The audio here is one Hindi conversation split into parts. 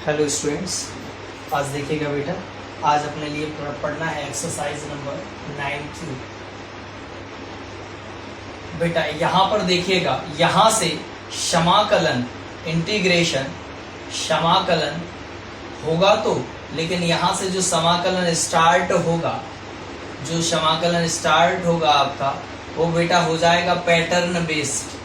हेलो स्टूडेंट्स, आज देखिएगा बेटा, आज अपने लिए पढ़ना है एक्सरसाइज नंबर 9Q। बेटा यहाँ पर देखिएगा, यहाँ से समाकलन इंटीग्रेशन समाकलन होगा तो, लेकिन यहाँ से जो समाकलन स्टार्ट होगा आपका, वो बेटा हो जाएगा पैटर्न बेस्ड।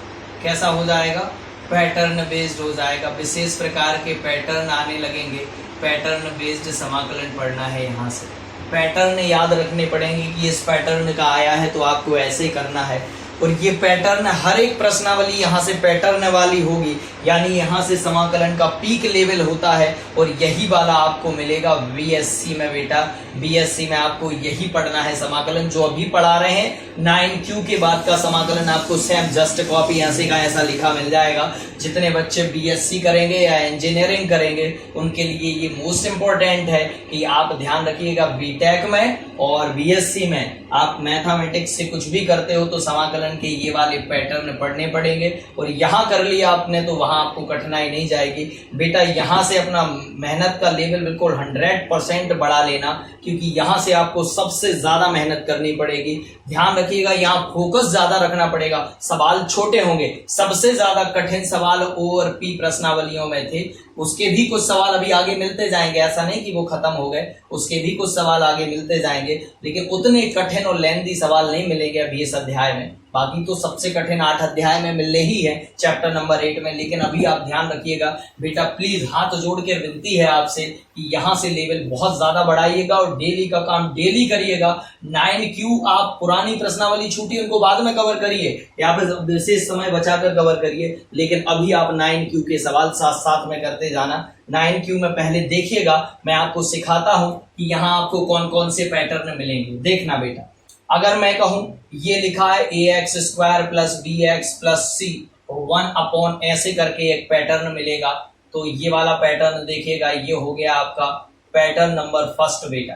कैसा हो जाएगा? पैटर्न बेस्ड हो जाएगा। विशेष प्रकार के पैटर्न आने लगेंगे। पैटर्न बेस्ड समाकलन पढ़ना है। यहाँ से पैटर्न याद रखने पड़ेंगे कि इस पैटर्न का आया है तो आपको ऐसे करना है, और ये पैटर्न हर एक प्रश्नावली यहाँ से पैटर्न वाली होगी, यानी यहाँ से समाकलन का पीक लेवल होता है, और यही वाला आपको मिलेगा बीएससी में। बेटा बीएससी में आपको यही पढ़ना है समाकलन जो अभी पढ़ा रहे हैं। 9Q के बाद का समाकलन आपको सेम जस्ट कॉपी ऐसे का ऐसा लिखा मिल जाएगा। जितने बच्चे बीएससी करेंगे या इंजीनियरिंग करेंगे उनके लिए ये मोस्ट इम्पोर्टेंट है कि आप ध्यान रखिएगा। बीटेक में और बीएससी में आप मैथमेटिक्स से कुछ भी करते हो तो समाकलन के ये वाले पैटर्न पढ़ने पड़ेंगे, और यहाँ कर लिया आपने तो वहाँ आपको कठिनाई नहीं जाएगी। बेटा यहाँ से अपना मेहनत का लेवल बिल्कुल 100% बढ़ा लेना, क्योंकि यहाँ से आपको सबसे ज्यादा मेहनत करनी पड़ेगी। ध्यान रखिएगा, यहाँ फोकस ज्यादा रखना पड़ेगा। सवाल छोटे होंगे। सबसे ज्यादा कठिन सवाल ओ और पी प्रश्नावलियों में थे, उसके भी कुछ सवाल अभी आगे मिलते जाएंगे। ऐसा नहीं कि वो खत्म हो गए, उसके भी कुछ सवाल आगे मिलते जाएंगे, लेकिन उतने कठिन और लेंथी सवाल नहीं मिलेंगे अभी इस अध्याय में। बाकी तो सबसे कठिन 8 अध्याय में मिलने ही है, चैप्टर नंबर 8 में। लेकिन अभी आप ध्यान रखिएगा बेटा, प्लीज हाथ जोड़ के विनती है आपसे कि यहाँ से लेवल बहुत ज्यादा बढ़ाइएगा और डेली का काम डेली करिएगा। 9Q आप पुरानी प्रश्नावली छूटी उनको बाद में कवर करिए, या फिर विशेष समय बचाकर कवर करिए, लेकिन अभी आप 9Q के सवाल साथ साथ में करते जाना। 9Q में पहले देखिएगा, मैं आपको सिखाता हूं कि यहाँ आपको कौन कौन से पैटर्न मिलेंगे। देखना बेटा, अगर मैं कहूं ये लिखा है ax² + bx + c 1 ऐसे करके एक पैटर्न मिलेगा, तो ये वाला पैटर्न देखिएगा, ये हो गया आपका पैटर्न नंबर फर्स्ट। बेटा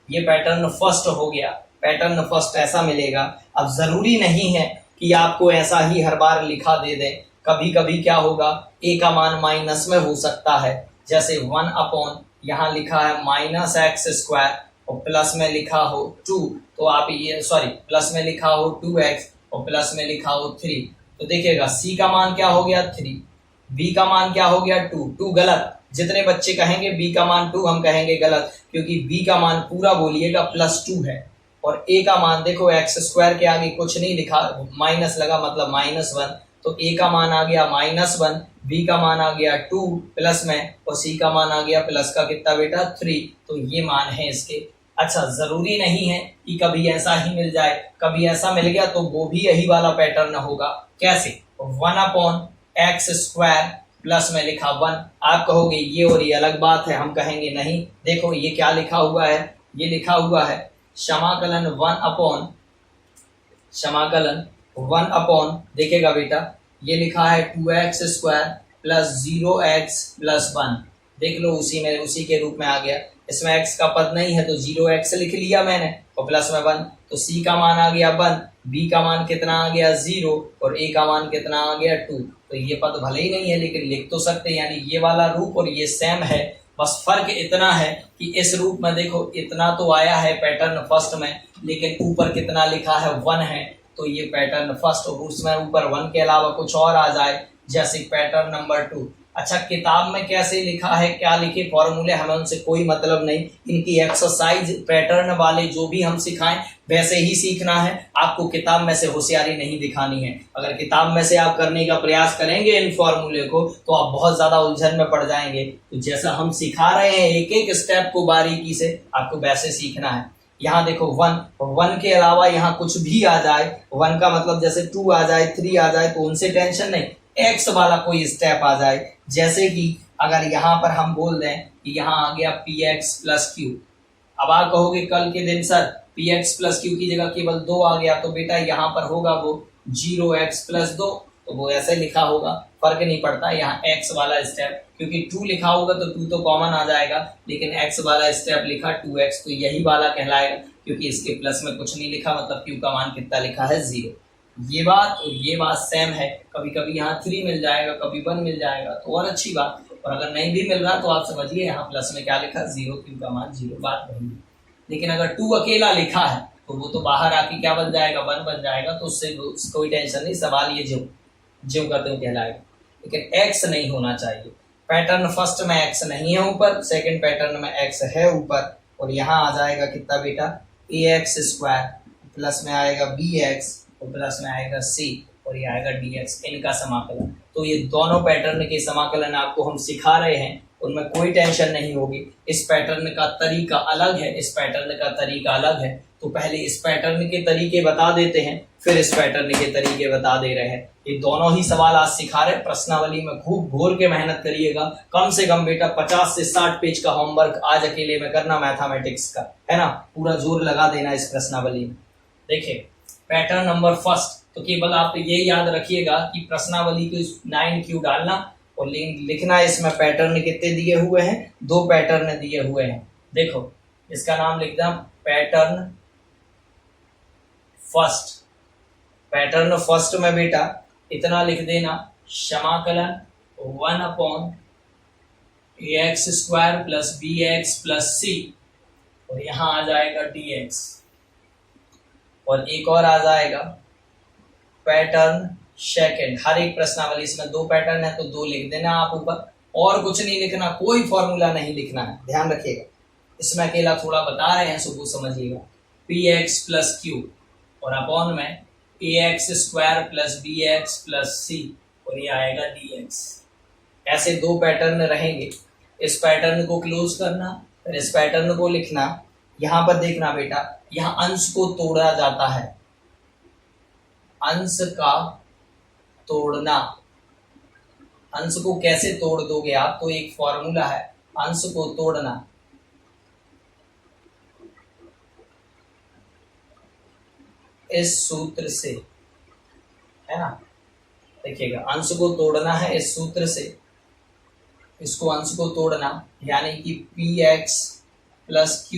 ये पैटर्न फर्स्ट हो गया। पैटर्न फर्स्ट ऐसा मिलेगा। अब जरूरी नहीं है कि आपको ऐसा ही हर बार लिखा दे दें। कभी कभी क्या होगा, a का मान माइनस में हो सकता है। जैसे 1 यहाँ लिखा है -x² और प्लस में लिखा हो 2, तो आप ये प्लस में लिखा हो 2x और प्लस में लिखा हो 3, तो देखिएगा c का मान क्या हो गया 3, b का मान क्या हो गया 2 गलत। जितने बच्चे कहेंगे b का मान 2 हम कहेंगे गलत, क्योंकि b का मान पूरा बोलिएगा +2 है, और a का मान देखो x² के आगे कुछ नहीं लिखा, माइनस लगा मतलब -1, तो a का मान आ गया -1, b का मान आ गया 2 प्लस में, और c का मान आ गया प्लस का कितना बेटा 3, तो ये मान है इसके। अच्छा, जरूरी नहीं है कि कभी ऐसा ही मिल जाए, कभी ऐसा मिल गया तो वो भी यही वाला पैटर्न होगा। कैसे? 1/x² प्लस में लिखा 1। आप कहोगे ये और ये अलग बात है, हम कहेंगे नहीं। देखो ये क्या लिखा हुआ है, ये लिखा हुआ है समाकलन 1 देखिएगा बेटा, ये लिखा है 2x² + 0x + 1। देख लो उसी के रूप में आ गया। इसमें x का पद नहीं है तो 0x लिख लिया मैंने, और प्लस में 1, तो c का मान आ गया 1, b का मान कितना आ गया 0, और a का मान कितना आ गया 2। तो ये पद भले ही नहीं है लेकिन लिख तो सकते हैं, यानी ये वाला रूप और ये सेम है। बस फर्क इतना है कि इस रूप में देखो इतना तो आया है पैटर्न फर्स्ट में, लेकिन ऊपर कितना लिखा है 1 है, तो ये पैटर्न फर्स्ट, और उसमें ऊपर 1 के अलावा कुछ और आ जाए, जैसे पैटर्न नंबर 2। अच्छा, किताब में कैसे लिखा है, क्या लिखे फॉर्मूले, हमें उनसे कोई मतलब नहीं। इनकी एक्सरसाइज पैटर्न वाले जो भी हम सिखाएं वैसे ही सीखना है। आपको किताब में से होशियारी नहीं दिखानी है। अगर किताब में से आप करने का प्रयास करेंगे इन फॉर्मूले को तो आप बहुत ज्यादा उलझन में पड़ जाएंगे। तो जैसा हम सिखा रहे हैं एक एक स्टेप को बारीकी से, आपको वैसे सीखना है। यहाँ देखो 1 के अलावा यहाँ कुछ भी आ जाए, 1 का मतलब जैसे 2 आ जाए 3 आ जाए तो उनसे टेंशन नहीं, x वाला कोई स्टेप आ जाए। जैसे कि अगर यहाँ पर हम बोल दें कि यहाँ आ गया px + q, अब आप कहोगे कल के दिन सर px + q की जगह केवल 2 आ गया, तो बेटा यहाँ पर होगा वो 0x + 2, तो वो ऐसे लिखा होगा, फर्क नहीं पड़ता। यहाँ x वाला स्टेप, क्योंकि 2 लिखा होगा तो 2 तो कॉमन आ जाएगा, लेकिन x वाला स्टेप लिखा 2x, तो यही वाला कहलाएगा, क्योंकि इसके प्लस में कुछ नहीं लिखा, मतलब q का मान कितना लिखा है 0। ये बात और ये बात सेम है। कभी कभी यहाँ 3 मिल जाएगा, कभी 1 मिल जाएगा, तो और अच्छी बात। और अगर नहीं भी मिल रहा तो आप समझिए यहाँ प्लस में क्या लिखा, 0 क्यू का मान 0, बात वही है। लेकिन अगर 2 अकेला लिखा है तो वो तो बाहर आके क्या बन जाएगा, 1 बन जाएगा, तो उससे कोई टेंशन नहीं, सवाल ये ज्यों का त्यों कहलाएगा। लेकिन x नहीं होना चाहिए। पैटर्न फर्स्ट में x नहीं है ऊपर, सेकंड पैटर्न में x है ऊपर, और यहाँ आ जाएगा कितना बेटा, ax² प्लस में आएगा bx और प्लस में आएगा c और ये आएगा dx, इनका समाकलन। तो ये दोनों पैटर्न के समाकलन आपको हम सिखा रहे हैं, उनमें कोई टेंशन नहीं होगी। इस पैटर्न का तरीका अलग है, इस पैटर्न का तरीका अलग है, तो पहले इस पैटर्न के तरीके बता देते हैं, फिर इस पैटर्न के तरीके बता दे रहे हैं। ये दोनों ही सवाल आज सिखा रहे हैं। प्रश्नावली में खूब घोर के मेहनत करिएगा, कम से कम बेटा 50 से 60 पेज का होमवर्क आज अकेले में करना मैथमेटिक्स का, है ना, पूरा जोर लगा देना इस प्रश्नावली में। देखिए पैटर्न नंबर फर्स्ट, तो केवल आप ये याद रखिएगा कि प्रश्नावली को 9Q डालना और लिखना इसमें पैटर्न कितने दिए हुए हैं, 2 पैटर्न दिए हुए हैं। देखो इसका नाम लिखना पैटर्न फर्स्ट। पैटर्न फर्स्ट में बेटा इतना लिख देना, समाकलन 1/ax² plus bx plus c और यहाँ आ जाएगा dx, और एक और आ जाएगा पैटर्न सेकंड। हर एक प्रश्नावली इसमें 2 पैटर्न है तो 2 लिख देना आप ऊपर, और कुछ नहीं लिखना, कोई फॉर्मूला नहीं लिखना है, ध्यान रखिएगा। इसमें अकेला थोड़ा बता रहे हैं, सो वो समझिएगा, px प्लस q और अपॉन में ax² plus bx plus c और ये आएगा dx। ऐसे 2 पैटर्न रहेंगे। इस पैटर्न को क्लोज करना, फिर इस पैटर्न को लिखना। यहाँ पर देखना बेटा, यहाँ अंश को तोड़ा जाता है, अंश का तोड़ना। अंश को कैसे तोड़ दोगे आप, तो एक फॉर्मूला है अंश को तोड़ना। इस सूत्र से, है ना, देखिएगा अंश को तोड़ना है इस सूत्र से, इसको अंश को तोड़ना, यानी कि px प्लस q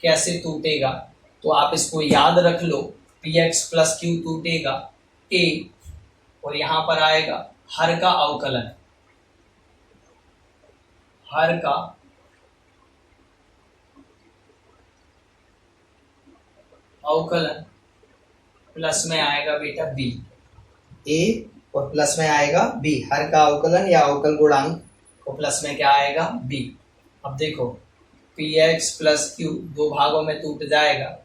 कैसे टूटेगा, तो आप इसको याद रख लो, px प्लस q टूटेगा a और यहाँ पर आएगा हर का अवकलन, हर का अवकलन प्लस में आएगा बेटा b, a और प्लस में आएगा b, हर का अवकलन या अवकल गुणांक और प्लस में क्या आएगा b। अब देखो px प्लस q 2 भागों में टूट जाएगा,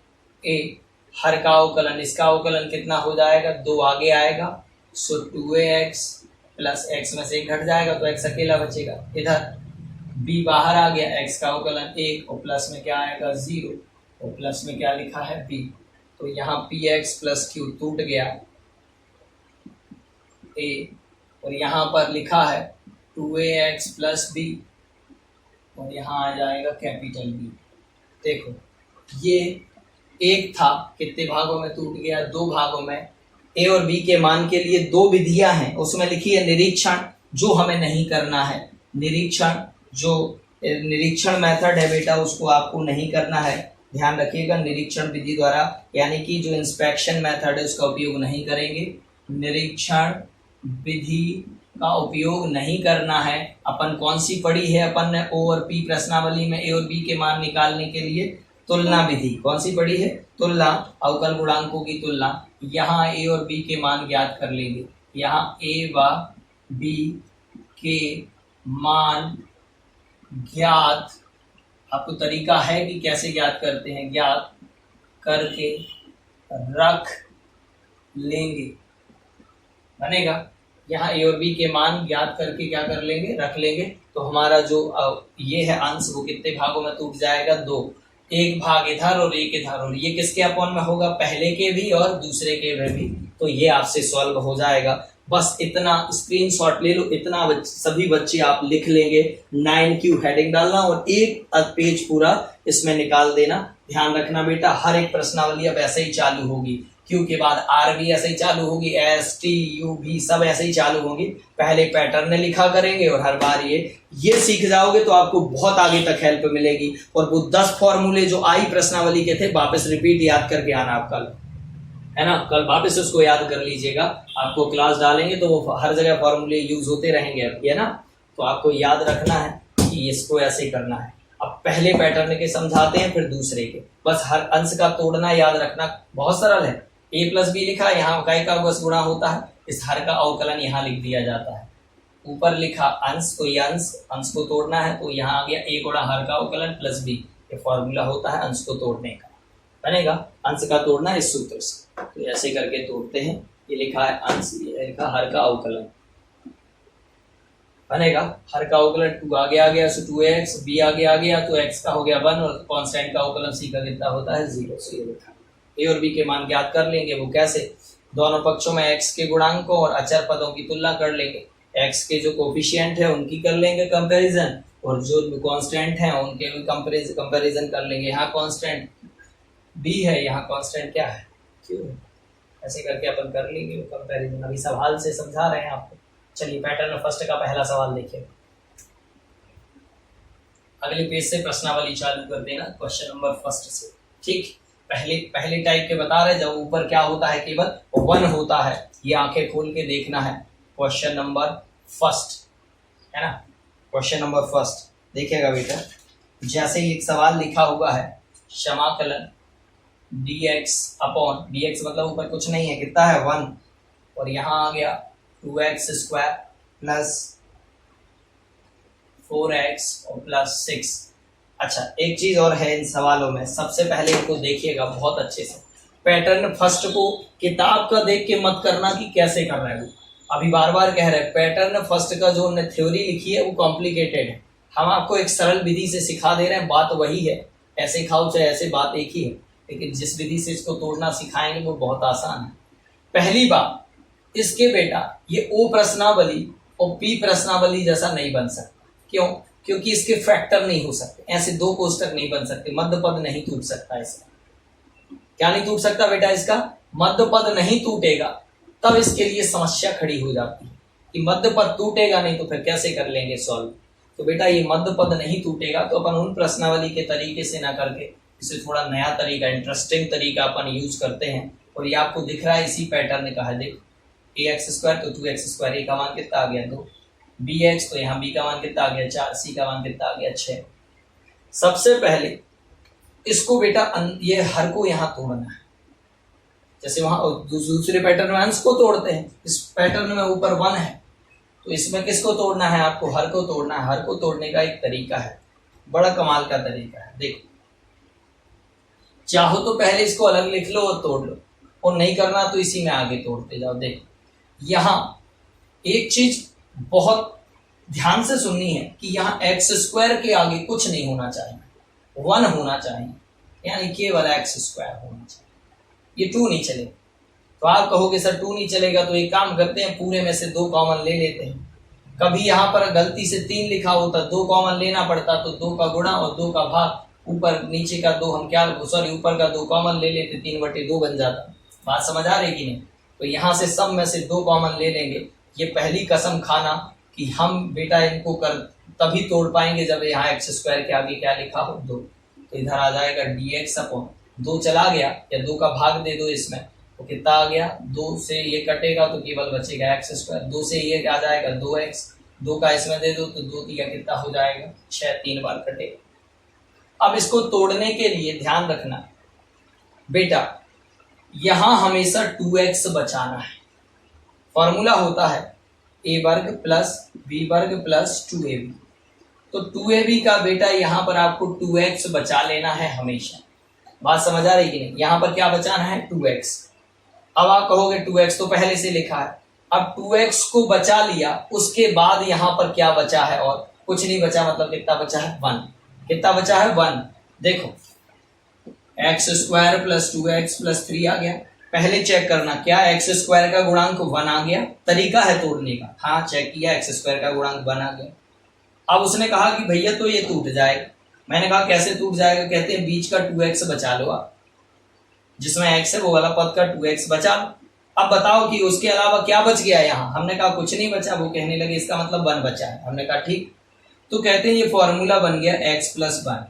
a हर का अवकलन, इसका अवकलन कितना हो जाएगा, 2 आगे आएगा, सो 2ax प्लस x में से 1 घट जाएगा तो x अकेला बचेगा। इधर b बाहर आ गया, x का अवकलन 1 और प्लस में क्या आएगा 0 और प्लस में क्या लिखा है b, तो यहाँ px प्लस q टूट गया a और यहाँ पर लिखा है 2ax प्लस b और यहाँ आ जाएगा कैपिटल B। देखो ये एक था, कितने भागों में टूट गया, 2 भागों में। a और b के मान के लिए 2 विधियां हैं, उसमें लिखी है निरीक्षण, जो हमें नहीं करना है। निरीक्षण, जो निरीक्षण मेथड है बेटा उसको आपको नहीं करना है, ध्यान रखिएगा। निरीक्षण विधि द्वारा, यानी कि जो इंस्पेक्शन मेथड है उसका उपयोग नहीं करेंगे। निरीक्षण विधि का उपयोग नहीं करना है। अपन कौन सी पढ़ी है, अपन ने ओ और पी प्रश्नावली में a और b के मान निकालने के लिए तुलना विधि कौन सी पढ़ी है, तुलना, अवकल गुणांकों की तुलना। यहाँ a और b के मान ज्ञात कर लेंगे, यहाँ a व b के मान ज्ञात, आपको तरीका है कि कैसे ज्ञात करते हैं, ज्ञात करके रख लेंगे, बनेगा। यहाँ a और b के मान ज्ञात करके क्या कर लेंगे, रख लेंगे, तो हमारा जो ये है अंश वो कितने भागों में टूट जाएगा, 2, 1 भाग इधर और 1 इधर, और ये किसके अपॉन में होगा, पहले के भी और दूसरे के भी, तो ये आपसे सॉल्व हो जाएगा। बस इतना स्क्रीनशॉट ले लो, इतना सभी बच्चे आप लिख लेंगे। 9Q हेडिंग डालना और एक पेज पूरा इसमें निकाल देना। ध्यान रखना बेटा, हर एक प्रश्नावली अब ऐसे ही चालू होगी, Q के बाद R भी ऐसे ही चालू होगी, S T U भी सब ऐसे ही चालू होंगी। पहले पैटर्न लिखा करेंगे और हर बार ये सीख जाओगे तो आपको बहुत आगे तक हेल्प मिलेगी। और वो 10 फॉर्मूले जो आई प्रश्नावली के थे वापस रिपीट याद करके आना आप कल, है ना, कल वापस उसको याद कर लीजिएगा। आपको क्लास डालेंगे तो वो हर जगह फॉर्मूले यूज होते रहेंगे आपके, है ना। तो आपको याद रखना है कि इसको ऐसे करना है। अब पहले पैटर्न के समझाते हैं फिर दूसरे के, बस हर अंश का तोड़ना याद रखना, बहुत सरल है। a प्लस बी लिखा, यहाँ इकाई का बस गुणा होता है, इस हर का अवकलन यहाँ लिख दिया जाता है। ऊपर लिखा अंश, तो ये अंश को तोड़ना है, तो यहाँ आ गया a गुणा हर का अवकलन प्लस b, ये फॉर्मूला होता है अंश को तोड़ने का, बनेगा अंश का तोड़ना इस सूत्र से। तो ऐसे करके तोड़ते हैं, ये लिखा है अंश, ये लिखा हर का अवकलन, बनेगा हर का अवकलन 2 आगे आ गया, सो 2x, b आगे आ गया तो x का हो गया 1 और कांस्टेंट का अवकलन c का कितना होता है 0। सो ये लिखा a और b के मान ज्ञात कर लेंगे, वो कैसे, दोनों पक्षों में x के गुणांकों और अचर पदों की तुलना कर लेंगे, x के जो कोफिशिएंट है उनकी कर लेंगे कंपैरिजन, और जो कांस्टेंट है उनके भी कंपैरिजन कर लेंगे। यहाँ कांस्टेंट b है, यहाँ कांस्टेंट क्या है q, ऐसे करके अपन कर लेंगे कंपैरिजन। अभी सवाल से समझा रहे हैं आपको। चलिए पैटर्न फर्स्ट का पहला सवाल देखिए, अगले पेज से प्रश्नावली चालू कर देना क्वेश्चन नंबर फर्स्ट से, ठीक। पहले टाइप के बता रहे, जब ऊपर क्या होता है केवल 1 होता है, ये आंखें खोल के देखना है। क्वेश्चन नंबर फर्स्ट है ना, क्वेश्चन नंबर फर्स्ट देखिएगा बेटा, जैसे एक सवाल लिखा हुआ है समाकलन dx अपॉन dx मतलब ऊपर कुछ नहीं है, कितना है 1, और यहाँ आ गया 2x स्क्वायर प्लस 4x और प्लस 6। अच्छा एक चीज और है इन सवालों में, सबसे पहले इनको देखिएगा बहुत अच्छे से। पैटर्न फर्स्ट को किताब का देख के मत करना कि कैसे कर रहे हो, अभी बार बार कह रहे हैं पैटर्न फर्स्ट का जो हमने थ्योरी लिखी है वो कॉम्प्लिकेटेड है, हम आपको एक सरल विधि से सिखा दे रहे हैं, बात वही है, ऐसे खाओ चाहे ऐसे बात एक ही है, लेकिन जिस विधि से इसको तोड़ना सिखाएंगे वो बहुत आसान है। पहली बात, इसके बेटा ये ओ प्रश्नावली और पी प्रश्नावली जैसा नहीं बन सकता, क्यों, क्योंकि इसके फैक्टर नहीं हो सकते, ऐसे 2 कोष्टक नहीं बन सकते, मध्य पद नहीं टूट सकता इसका। क्या नहीं टूट सकता बेटा, इसका मध्य पद नहीं टूटेगा, तब इसके लिए समस्या खड़ी हो जाती है कि मध्य पद टूटेगा नहीं तो फिर कैसे कर लेंगे सॉल्व। तो बेटा ये मध्य पद नहीं टूटेगा, तो अपन उन प्रश्नावली के तरीके से ना करके इसे थोड़ा नया तरीका, इंटरेस्टिंग तरीका अपन यूज करते हैं, और ये आपको दिख रहा है इसी पैटर्न का है। देख ax स्क्वायर तो 2x स्क्वायर, a का मान कितना आ गया 2, bx तो यहाँ b का मान कितना आ गया 4, c का मान कितना आ गया 6। सबसे पहले इसको बेटा ये हर को यहाँ तोड़ना है, जैसे वहां दूसरे पैटर्न में अंश को तोड़ते हैं, इस पैटर्न में ऊपर 1 है तो इसमें किसको तोड़ना है, आपको हर को तोड़ना है। हर को तोड़ने का एक तरीका है, बड़ा कमाल का तरीका है। देखो चाहो तो पहले इसको अलग लिख लो और तोड़ लो, और नहीं करना तो इसी में आगे तोड़ते जाओ। देखो यहाँ एक चीज बहुत ध्यान से सुननी है कि यहाँ एक्स स्क्वायर के आगे कुछ नहीं होना चाहिए, 1 होना चाहिए, यानी केवल एक्स स्क्वायर होना चाहिए, ये 2 नहीं चलेगा। तो आप कहोगे सर 2 नहीं चलेगा, तो एक काम करते हैं पूरे में से 2 कॉमन ले लेते हैं। कभी यहाँ पर गलती से 3 लिखा होता, 2 कॉमन लेना पड़ता, तो 2 का गुणा और 2 का भाग, ऊपर नीचे का 2 हम क्या, सॉरी ऊपर का 2 कॉमन ले लेते, 3/2 बन जाता। बात समझ आ रही कि नहीं? तो यहाँ से सब में से 2 कॉमन ले लेंगे। ये पहली कसम खाना कि हम बेटा इनको कर तभी तोड़ पाएंगे जब यहाँ एक्स स्क्वायर के आगे क्या लिखा हो 2, तो इधर आ जाएगा dx अपॉन 2 चला गया, या 2 का भाग दे दो इसमें, तो कितना आ गया, 2 से ये कटेगा तो केवल बचेगा एक्स स्क्वायर, 2 से ये आ जाएगा 2x, 2 का इसमें दे दो तो 2 3 कितना हो जाएगा 6, 3 बार कटेगा। अब इसको तोड़ने के लिए ध्यान रखना बेटा, यहां हमेशा 2x बचाना है। फॉर्मूला होता है a वर्ग प्लस b वर्ग प्लस 2ab, तो 2ab का बेटा यहाँ पर आपको 2x बचा लेना है हमेशा। बात समझ आ रही कि नहीं? यहाँ पर क्या बचाना है 2x। अब आप कहोगे 2x तो पहले से लिखा है, अब 2x को बचा लिया, उसके बाद यहाँ पर क्या बचा है, और कुछ नहीं बचा, मतलब कितना बचा है 1। कितना बचा है 1। देखो x square plus 2x plus 3 आ गया। पहले चेक करना क्या एक्स स्क्वायर का गुणांक 1 आ गया, तरीका है तोड़ने का। हाँ चेक किया, एक्स स्क्वायर का गुणांक 1 आ गया। अब उसने कहा कि भैया तो ये टूट जाएगा। मैंने कहा कैसे टूट जाएगा? कहते हैं बीच का 2x बचा लो आप, जिसमें x है वो वाला पद का 2x बचा लो। अब बताओ कि उसके अलावा क्या बच गया यहाँ। हमने कहा कुछ नहीं बचा। वो कहने लगे इसका मतलब 1 बचा है। हमने कहा ठीक। तो कहते हैं ये फॉर्मूला बन गया x प्लस 1।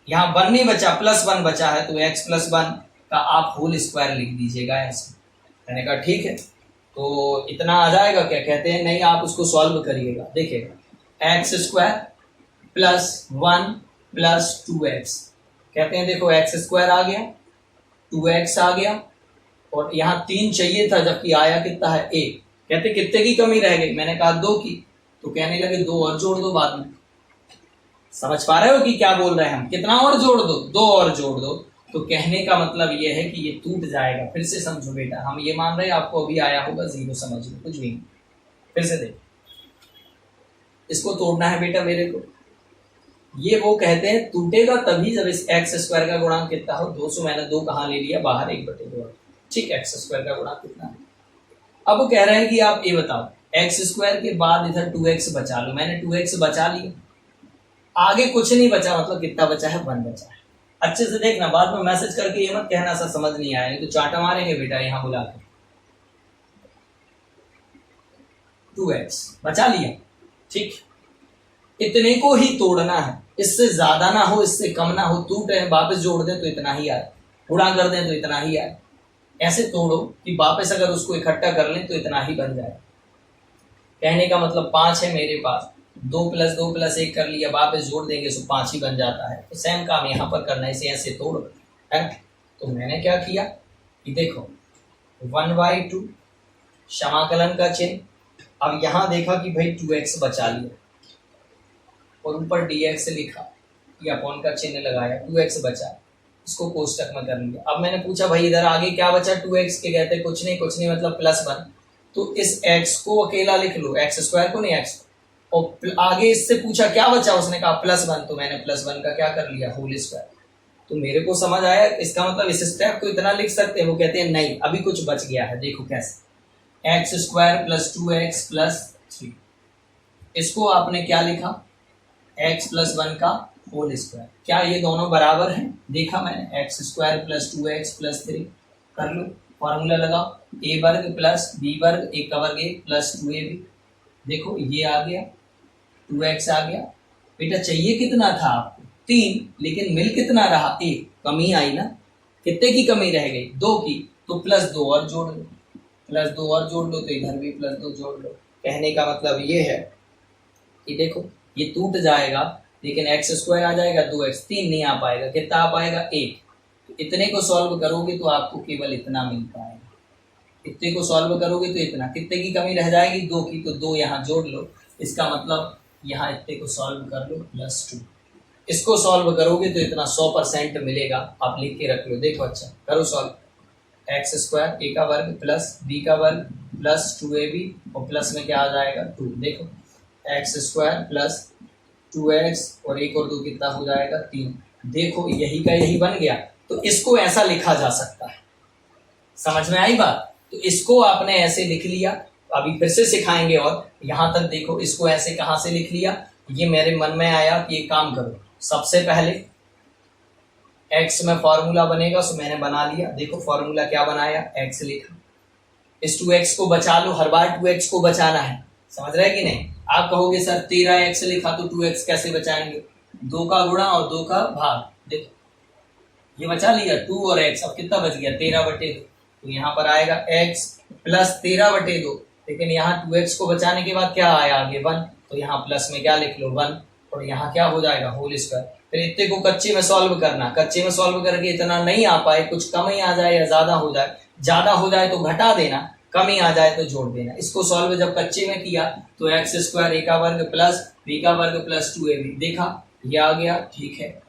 यहाँ 1 नहीं बचा, प्लस 1 बचा है, तो x प्लस 1 का आप होल स्क्वायर लिख दीजिएगा ऐसे। मैंने कहा ठीक है, तो इतना आ जाएगा क्या? कहते हैं नहीं, आप उसको सॉल्व करिएगा। देखिएगा x square plus 1 plus 2x। कहते हैं देखो एक्स स्क्वायर आ गया, 2x आ गया, और यहाँ 3 चाहिए था जबकि आया कितना है 1। कहते कितने की कमी रह गई, मैंने कहा 2 की, तो कहने लगे 2 और जोड़ दो बाद में। समझ पा रहे हो कि क्या बोल रहे हैं हम, कितना और जोड़ दो, 2 और जोड़ दो। तो कहने का मतलब ये है कि ये टूट जाएगा। फिर से समझो बेटा, हम ये मान रहे हैं आपको अभी आया होगा 0, समझ लो कुछ भी नहीं। फिर से देखो, इसको तोड़ना है बेटा मेरे को। ये वो कहते हैं टूटेगा तभी जब इस एक्स स्क्वायर का गुणांक कितना हो 200। मैंने 2 कहाँ ले लिया बाहर, 1/2। ठीक, एक्स स्क्वायर का गुणांक कितना है। अब वो कह रहे हैं कि आप ये बताओ एक्स स्क्वायर के बाद इधर 2x बचा लो। मैंने 2x बचा लिया, आगे कुछ नहीं बचा, मतलब कितना बचा है 1 बचा है। अच्छे से देखना, बाद में मैसेज करके ये मत कहना सर समझ नहीं आया, तो चाटा मारेंगे बेटा यहाँ बुला के। 2x बचा लिया, ठीक। इतने को ही तोड़ना है, इससे ज्यादा ना हो, इससे कम ना हो। टूटे वापस जोड़ दें तो इतना ही आए, गुणा कर दें तो इतना ही आए। ऐसे तोड़ो कि वापस अगर उसको इकट्ठा कर लें तो इतना ही बन जाए। कहने का मतलब 5 है मेरे पास, 2 + 2 + 1 कर लिया, वापस जोड़ देंगे तो 5 ही बन जाता है। तो सेम काम यहाँ पर करना है, इसे ऐसे तोड़ है। तो मैंने क्या किया कि देखो 1/2 समाकलन का चिन्ह। अब यहाँ देखा कि भाई 2x बचा लिया और ऊपर dx लिखा, या अपॉन का चिन्ह लगाया, 2x बचा, इसको कोष्टक में कर लिया। अब मैंने पूछा भाई इधर आगे क्या बचा 2x के, कहते कुछ नहीं मतलब +1। तो इस x को अकेला लिख लो, एक्स स्क्वायर को नहीं, x। और आगे इससे पूछा क्या बचा, उसने कहा +1, तो मैंने +1 का क्या कर लिया होल स्क्वायर। तो मेरे को समझ आया, इसका मतलब इस स्टेप को इतना लिख सकते हैं। वो कहते हैं नहीं अभी कुछ बच गया है, देखो कैसे, x² + 2x + 3। इसको आपने क्या लिखा, x + 1 का होल स्क्वायर। क्या ये दोनों बराबर हैं, देखा मैंने, x² + 2x + 3 कर लो, फॉर्मूला लगाओ, a² + b² a का वर्ग a + 2ab। देखो ये आ गया, 2x आ गया। बेटा चाहिए कितना था आपको 3, लेकिन मिल कितना रहा 1, कमी आई ना। कितने की कमी रह गई 2 की, तो +2 और जोड़ लो, +2 और जोड़ लो, तो इधर भी +2 जोड़ लो। कहने का मतलब ये है कि देखो ये टूट जाएगा, लेकिन x² आ जाएगा 2x, 3 नहीं आ पाएगा, कितना आ पाएगा 1। तो इतने को सॉल्व करोगे तो आपको केवल इतना मिल पाएगा, इतने को सॉल्व करोगे तो इतना। कितने की कमी रह जाएगी 2 की, तो 2 यहाँ जोड़ लो। इसका मतलब यहाँ इतने को सॉल्व कर लो +2। इसको सॉल्व करोगे तो इतना 100% मिलेगा, आप लिख के रख लो। देखो अच्छा करो सॉल्व, x² a का वर्ग + b का वर्ग + 2ab, और प्लस में क्या आ जाएगा 2। देखो x² + 2x और 1 और 2 कितना हो जाएगा 3। देखो यही का यही बन गया। तो इसको ऐसा लिखा जा सकता है, समझ में आई बात। तो इसको आपने ऐसे लिख लिया, अभी फिर से सिखाएंगे। और यहाँ तक देखो इसको ऐसे कहाँ से लिख लिया, ये मेरे मन में आया कि ये काम करो। सबसे पहले x में फॉर्मूला बनेगा, सो मैंने बना लिया। देखो फॉर्मूला क्या बनाया, x लिखा, इस 2x को बचा लो, हर बार 2x को बचाना है, समझ रहे कि नहीं। आप कहोगे सर 13x लिखा तो 2x कैसे बचाएंगे, 2 का गुणा और 2 का भाग। देखो ये बचा लिया 2 और x, अब कितना बच गया 13/2। तो यहाँ पर आएगा x + 13/2, लेकिन यहाँ 2x को बचाने के बाद क्या आया आगे 1, तो यहाँ प्लस में क्या लिख लो 1, और यहाँ क्या हो जाएगा होल स्क्वायर। फिर इतने को कच्चे में सॉल्व करना, कच्चे में सॉल्व करके इतना नहीं आ पाए, कुछ कम ही आ जाए या ज्यादा हो जाए, ज्यादा हो जाए तो घटा देना, कमी आ जाए तो जोड़ देना। इसको सॉल्व जब कच्चे में किया तो x² a का वर्ग + b का वर्ग + 2ab। देखा ये आ गया, ठीक है,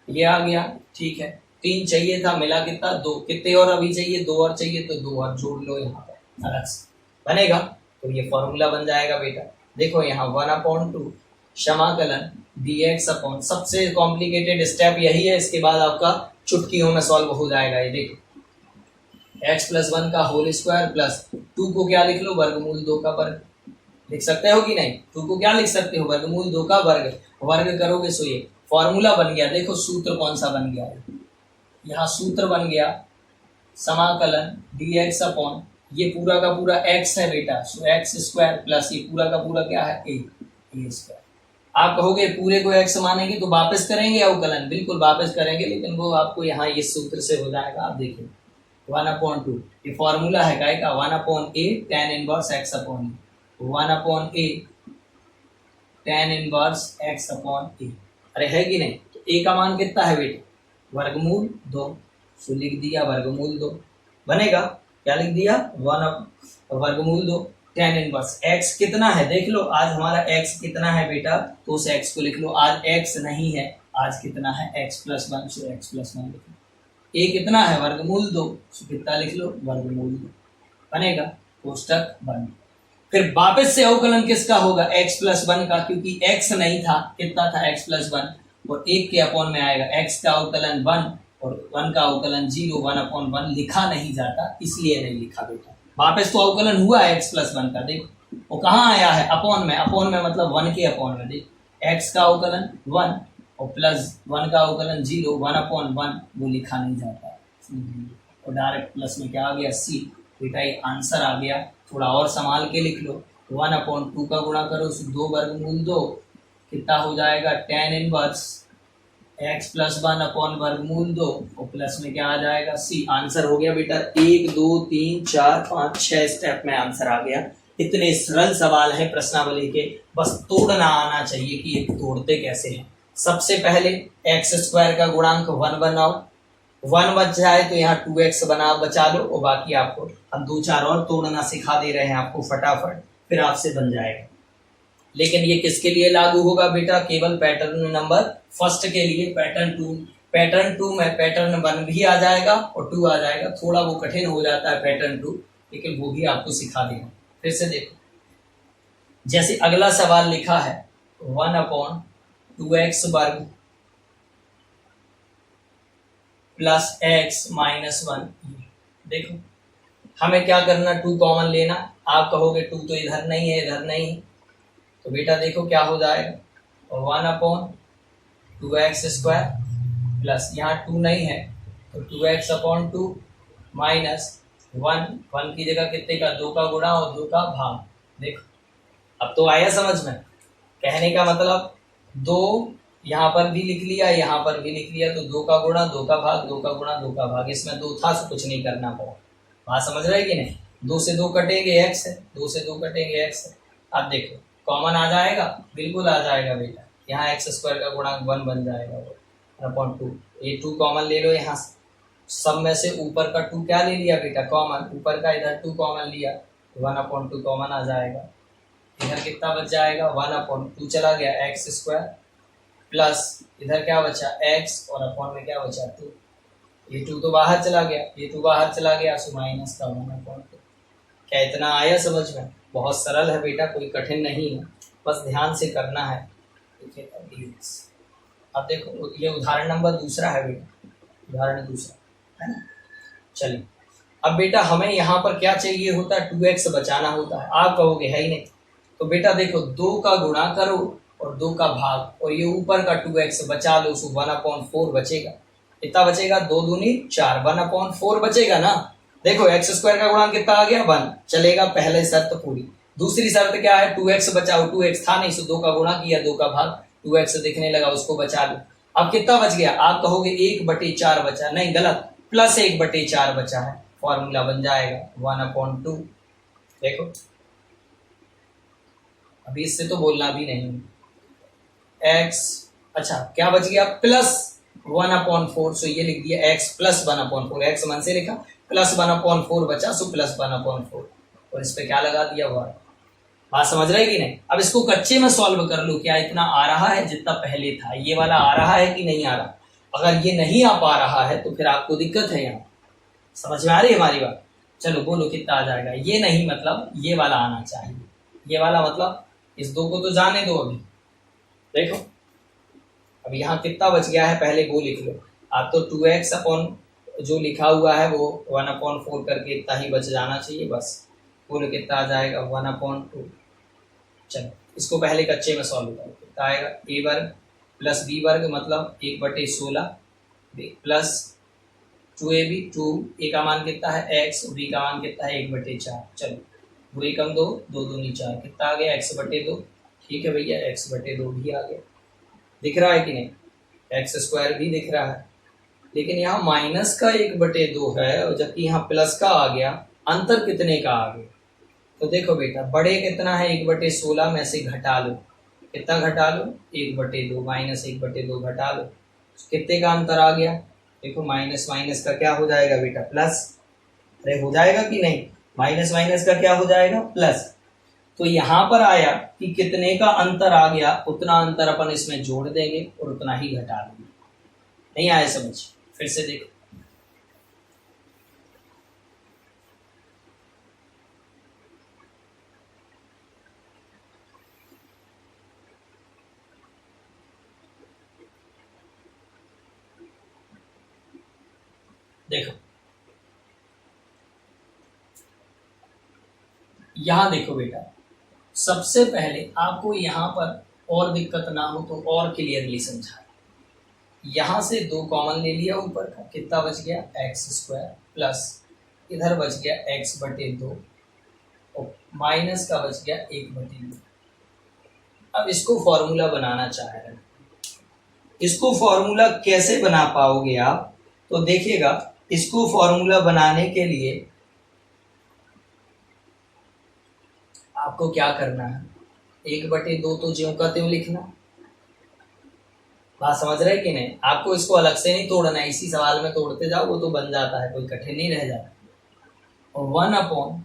ये आ गया, ठीक है। 3 चाहिए था, मिला कितना 2, कितने और अभी चाहिए 2 और चाहिए, तो 2 और जोड़ लो यहाँ पर अलग से बनेगा। तो ये फॉर्मूला बन जाएगा बेटा। देखो यहाँ 1/2 समाकलन dx अपॉन, सबसे कॉम्प्लिकेटेड स्टेप यही है, इसके बाद आपका चुटकियों में सॉल्व हो जाएगा। ये देखो x + 1 का होल स्क्वायर प्लस 2 को क्या लिख लो, वर्गमूल 2 का वर्ग लिख सकते हो कि नहीं। 2 को क्या लिख सकते हो, वर्गमूल 2 का वर्ग, वर्ग करोगे सो ये फॉर्मूला बन गया। देखो सूत्र कौन सा बन गया, यहाँ सूत्र बन गया समाकलन dx अपॉन, ये पूरा का पूरा x है बेटा, सो x² प्लस ये पूरा का पूरा क्या है a²। आप कहोगे पूरे को x मानेंगे तो वापस करेंगे अवकलन, बिल्कुल वापस करेंगे, लेकिन वो आपको यहाँ इस सूत्र से हो जाएगा। आप देखो 1/2, ये फॉर्मूला है का 1/a tan 1 x/e, 1/a tan inverse x upon A. अरे है कि नहीं? तो a का मान कितना है बेटा? वर्गमूल 2। सो लिख दिया वर्गमूल 2 बनेगा। क्या लिख दिया? 1 वर्गमूल 2 tan इनवर्स x कितना है देख लो। आज हमारा x कितना है बेटा? तो उस x को लिख लो। आज x नहीं है, आज कितना है? x plus 1। सो x प्लस 1 लिख लो। a कितना है? वर्गमूल 2। सो कितना लिख लो? वर्गमूल 2 बनेगा। कोष्टक बंद। फिर वापस से अवकलन किसका होगा? x प्लस 1 का, क्योंकि x नहीं था। कितना था? x प्लस 1 और 1 के अपॉन में आएगा। x का अवकलन 1 और 1 का अवकलन 0। 1 अपॉन 1 लिखा नहीं जाता, इसलिए नहीं लिखा बेटा। वापस तो अवकलन हुआ है x प्लस 1 का। देखो वो कहाँ आया है? अपॉन में। अपॉन में मतलब 1 के अपॉन में। देख x का अवकलन 1 और प्लस 1 का अवकलन 0। 1 अपॉन 1 वो लिखा नहीं जाता और डायरेक्ट प्लस में क्या आ गया? c। बेटा ये आंसर आ गया। थोड़ा और संभाल के लिख लो। 1 अपॉन 2 का गुणा करो, 2 वर्गमूल 2 कितना हो जाएगा? tan inverse x plus 1 upon वर्गमूल 2 और प्लस में क्या आ जाएगा? c। आंसर हो गया बेटा। 1 2 3 4 5 6 स्टेप में आंसर आ गया। इतने सरल सवाल है प्रश्नावली के, बस तोड़ना आना चाहिए कि ये तोड़ते कैसे हैं। सबसे पहले x स्क्वायर का गुणांक 1 बनाओ। 1 बच जाए तो यहाँ 2x बचा लो और बाकी आपको हम 2-4 और तोड़ना सिखा दे रहे हैं आपको फटाफट, फिर आपसे बन जाएगा। लेकिन ये किसके लिए लागू होगा बेटा? केवल पैटर्न नंबर फर्स्ट के लिए। पैटर्न 2 में पैटर्न 1 भी आ जाएगा और 2 आ जाएगा। थोड़ा वो कठिन हो जाता है पैटर्न 2, लेकिन वो भी आपको सिखा देगा। फिर से देखो, जैसे अगला सवाल लिखा है 1 अपॉन 2x वर्ग प्लस x माइनस 1। देखो हमें क्या करना? 2 कॉमन लेना। आप कहोगे 2 तो इधर नहीं है, इधर नहीं है, तो बेटा देखो क्या हो जाएगा? 1 अपॉन 2x स्क्वायर प्लस यहाँ 2 नहीं है तो 2x अपॉन 2 माइनस 1 की जगह कितने का? 2 का गुणा और 2 का भाग। देखो अब तो आया समझ में। कहने का मतलब 2 यहाँ पर भी लिख लिया, यहाँ पर भी लिख लिया, तो 2 का गुणा 2 का भाग, 2 का गुणा 2 का भाग। इसमें 2 था तो कुछ नहीं करना पड़ा। बात समझ रहे कि नहीं? 2 से 2 कटेंगे x है, 2 से 2 कटेंगे x है। अब देखो कॉमन आ जाएगा, बिल्कुल आ जाएगा बेटा। यहाँ x स्क्वायर का गुणांक 1 बन जाएगा 1/2। ये 2 कॉमन ले लो यहाँ से। सब में से ऊपर का 2 क्या ले लिया बेटा? कॉमन। ऊपर का इधर 2 कॉमन लिया, 1/2 कॉमन आ जाएगा। इधर कितना बच जाएगा? 1/2 चला गया, x स्क्वायर प्लस इधर क्या बचा? x और अपॉन में क्या बचा? 2। ये 2 तो बाहर चला गया, ये 2 बाहर चला गया, सो माइनस का 1/2। क्या इतना आया समझ में? बहुत सरल है बेटा, कोई कठिन नहीं है, बस ध्यान से करना है। अब देखो ये उदाहरण नंबर दूसरा है बेटा, उदाहरण दूसरा है ना। चलिए अब बेटा हमें यहाँ पर क्या चाहिए होता है? 2x बचाना होता है। आप कहोगे है ही नहीं, तो बेटा देखो 2 का गुणा करो और 2 का भाग और ये ऊपर का 2x बचा लो, सो 1/4 बचेगा। कितना बचेगा? 2 दूनी 4, 1/4 बचेगा ना। देखो x स्क्वायर का गुणांक कितना आ गया? 1 चलेगा। पहले शर्त पूरी। दूसरी शर्त क्या है? 2x बचाओ। 2x था नहीं, सो 2 का गुणा किया, 2 का भाग, 2x दिखने लगा, उसको बचा लो। अब कितना बच गया? आप कहोगे 1/4 बचा, नहीं गलत, प्लस 1/4 बचा है। फॉर्मूला बन जाएगा 1/2। देखो अभी इससे तो बोलना भी नहीं। x अच्छा क्या बच गया? प्लस 1/4। सो ये लिख दिया x प्लस 1/4। x मन से लिखा, प्लस 1/4 बचा, सो प्लस 1/4 और इस पे क्या लगा दिया? 1। बात समझ रहे कि नहीं? अब इसको कच्चे में सॉल्व कर लो। क्या इतना आ रहा है जितना पहले था? ये वाला आ रहा है कि नहीं आ रहा? अगर ये नहीं आ पा रहा है तो फिर आपको दिक्कत है। यहाँ समझ में आ रही है हमारी बात? चलो बोलो कितना आ जाएगा? ये नहीं मतलब ये वाला आना चाहिए। ये वाला मतलब इस 2 को तो जाने दो अभी। देखो अब यहाँ कितना बच गया है पहले वो लिख लो। आप तो 2x अपॉन जो लिखा हुआ है वो 1/4 करके इतना ही बच जाना चाहिए बस। बोलो कितना आ जाएगा? 1/2। चलो इसको पहले कच्चे में सॉल्व करो। कितना आएगा? a वर्ग प्लस b वर्ग मतलब 1/16 प्लस 2ab। 2a का मान कितना है? x। b का मान कितना है? 1/4। चलो 2 एकम 2, 2 दूनी 4, कितना आ गया? x/2। ठीक है भैया, x/2 भी आ गया। दिख रहा है कि नहीं? x स्क्वायर भी दिख रहा है, लेकिन यहाँ माइनस का 1/2 है और जबकि यहाँ प्लस का आ गया। अंतर कितने का आ गया? तो देखो बेटा बड़े कितना है? 1/16 में से घटा लो, कितना घटा लो, 1/2 माइनस 1/2 घटा लो, कितने का अंतर आ गया, देखो माइनस माइनस का क्या हो जाएगा बेटा, प्लस। अरे हो जाएगा कि नहीं, माइनस माइनस का क्या हो जाएगा, प्लस। तो यहां पर आया कि कितने का अंतर आ गया, उतना अंतर अपन इसमें जोड़ देंगे और उतना ही घटा देंगे। नहीं आया समझ, फिर से देखो, देखो यहां देखो बेटा, सबसे पहले आपको यहां पर और दिक्कत ना हो तो और क्लियरली समझा। यहां से 2 कॉमन ले लिया, ऊपर का कितना बच गया, x² प्लस इधर बच गया x/2 और माइनस का बच गया 1/2। अब इसको फॉर्मूला बनाना चाह रहे हैं, इसको फॉर्मूला कैसे बना पाओगे आप, तो देखिएगा, इसको फॉर्मूला बनाने के लिए आपको क्या करना है, 1/2 तो ज्यों का त्यों लिखना। बात समझ रहे कि नहीं, आपको इसको अलग से नहीं तोड़ना है, इसी सवाल में तोड़ते जाओ वो तो बन जाता है, कोई कठिन नहीं रह जाता। और 1/,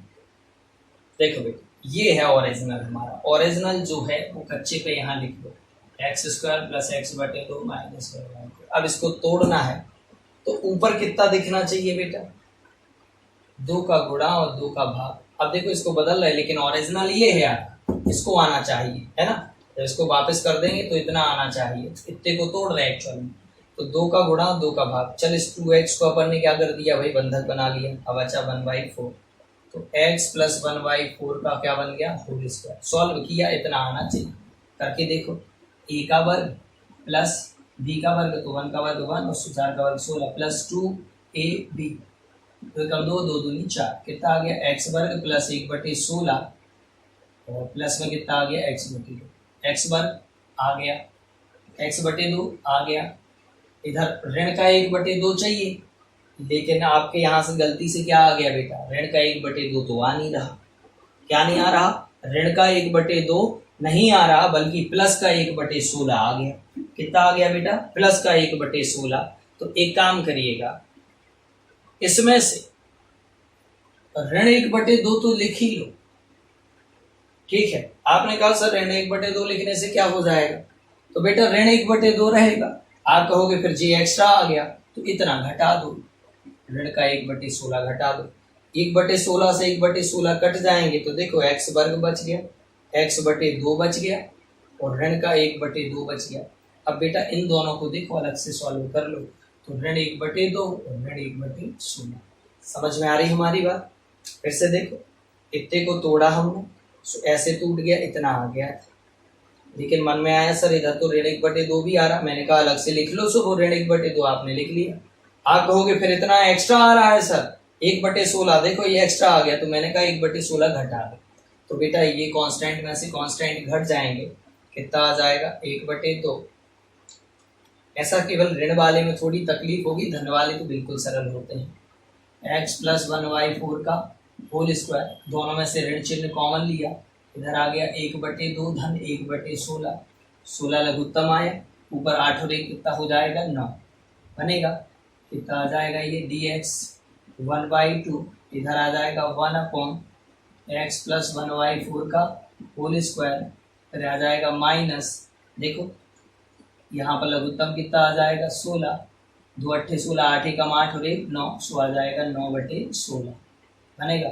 देखो बेटा ये है ओरिजिनल, हमारा ओरिजिनल जो है वो कच्चे पे यहाँ लिख दो, x² प्लस x/2 माइनस 1। अब इसको तोड़ना है तो ऊपर कितना दिखना चाहिए बेटा, 2 का गुणा और 2 का भाग। अब देखो इसको बदल रहे, लेकिन ओरिजिनल ये है यार, इसको आना चाहिए है ना, तो इसको वापस कर देंगे तो इतना आना चाहिए, इतने को तोड़ रहे हैं एक्चुअली। तो 2 का गुणा 2 का भाग, चल इस 2x को अपन ने क्या कर दिया भाई, बंधक बना लिया, अब अच्छा 1/4, तो x प्लस 1/4 का क्या बन गया, होल स्क्वायर। सॉल्व किया, इतना आना चाहिए, करके देखो, a का वर्ग प्लस b का वर्ग, तो 1 का वर्ग 1 और 4 का वर्ग 16 प्लस 2ab, तो कब 2 2 दूनी 4, कितना आ गया, x वर्ग प्लस 1/16 और प्लस में कितना आ गया, x/2, x वर्ग आ गया, x/2 आ गया, इधर ऋण का 1/2 चाहिए, लेकिन आपके यहाँ से गलती से क्या आ गया बेटा, ऋण का 1/2 तो आ नहीं रहा, क्या नहीं आ रहा, ऋण का 1/2 नहीं आ रहा, बल्कि प्लस का 1/16 आ गया। कितना आ गया बेटा, प्लस का 1/16। तो एक काम करिएगा, इसमें से ऋण 1/2 तो लिख ही लो, ठीक है। आपने कहा सर ऋण 1/2 लिखने से क्या हो जाएगा, तो बेटा ऋण 1/2 रहेगा, आप कहोगे फिर जी एक्स्ट्रा आ गया, तो इतना घटा दो, ऋण का 1/16 घटा दो, 1/16 से 1/16 कट जाएंगे, तो देखो x वर्ग बच गया, x/2 बच गया और ऋण का 1/2 बच गया। अब बेटा इन दोनों को देखो अलग से सॉल्व कर लो, तो ऋण 1/2 और ऋण 1/16, समझ में आ रही हमारी बात। फिर से देखो, इतने को तोड़ा हमने, ऐसे टूट गया, इतना आ गया, लेकिन मन में आया सर इधर तो ऋण 1/2 भी आ रहा, मैंने कहा अलग से लिख लो, सो ऋण 1/2 आपने लिख लिया। आप कहोगे फिर इतना एक्स्ट्रा आ रहा है सर 1/16, देखो ये एक्स्ट्रा आ गया, तो मैंने कहा 1/16 घटा दो, तो बेटा ये कांस्टेंट में से कांस्टेंट घट जाएंगे, कितना आ जाएगा, 1/2। ऐसा केवल ऋण वाले में थोड़ी तकलीफ होगी, धन वाले तो बिल्कुल सरल होते हैं। x प्लस 1/4 का होल स्क्वायर, दोनों में से ऋण चिन्ह कॉमन लिया, इधर आ गया 1/2 धन 1/16, 16 लघुत्तम आया, ऊपर 8 और 1 कितना हो जाएगा, 9 बनेगा, कितना आ जाएगा ये dx 1/2, इधर आ जाएगा 1/x प्लस 1/4 का होल स्क्वायर, फिर आ जाएगा माइनस, देखो यहाँ पर लघुत्तम कितना आ जाएगा, 16, 2 8 16, 8 एकम 8 और 1 9, सो आ जाएगा 9/16 बनेगा,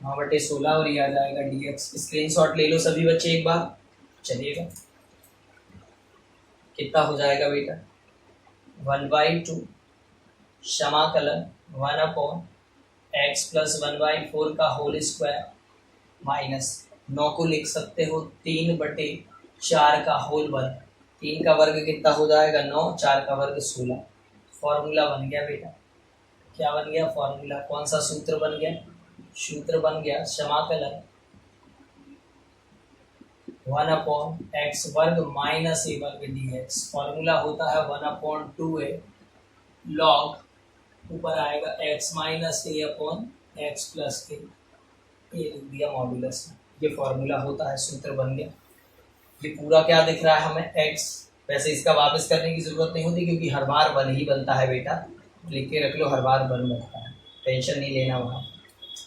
9/16 और ये आ जाएगा dx। स्क्रीनशॉट ले लो सभी बच्चे एक बार, चलिएगा कितना हो जाएगा बेटा, 1/2 समाकलन 1/x प्लस 1/4 का होल स्क्वायर माइनस 9 को लिख सकते हो 3/4 का होल वर्ग, 3 का वर्ग कितना हो जाएगा 9, 4 का वर्ग 16। फॉर्मूला बन गया बेटा, क्या बन गया फॉर्मूला, कौन सा सूत्र बन गया, सूत्र बन गया समाकलन 1/x वर्ग माइनस a वर्ग dx, फॉर्मूला होता है 1/2a लॉग, ऊपर आएगा x minus a upon x plus a, ये लिख दिया मॉड्यूलस में, ये फॉर्मूला होता है, सूत्र बन गया। ये पूरा क्या दिख रहा है हमें x। वैसे इसका वापस करने की जरूरत नहीं होती क्योंकि हर बार 1 ही बनता है बेटा, लिख के रख लो हर बार 1 बनता है, टेंशन नहीं लेना वहाँ।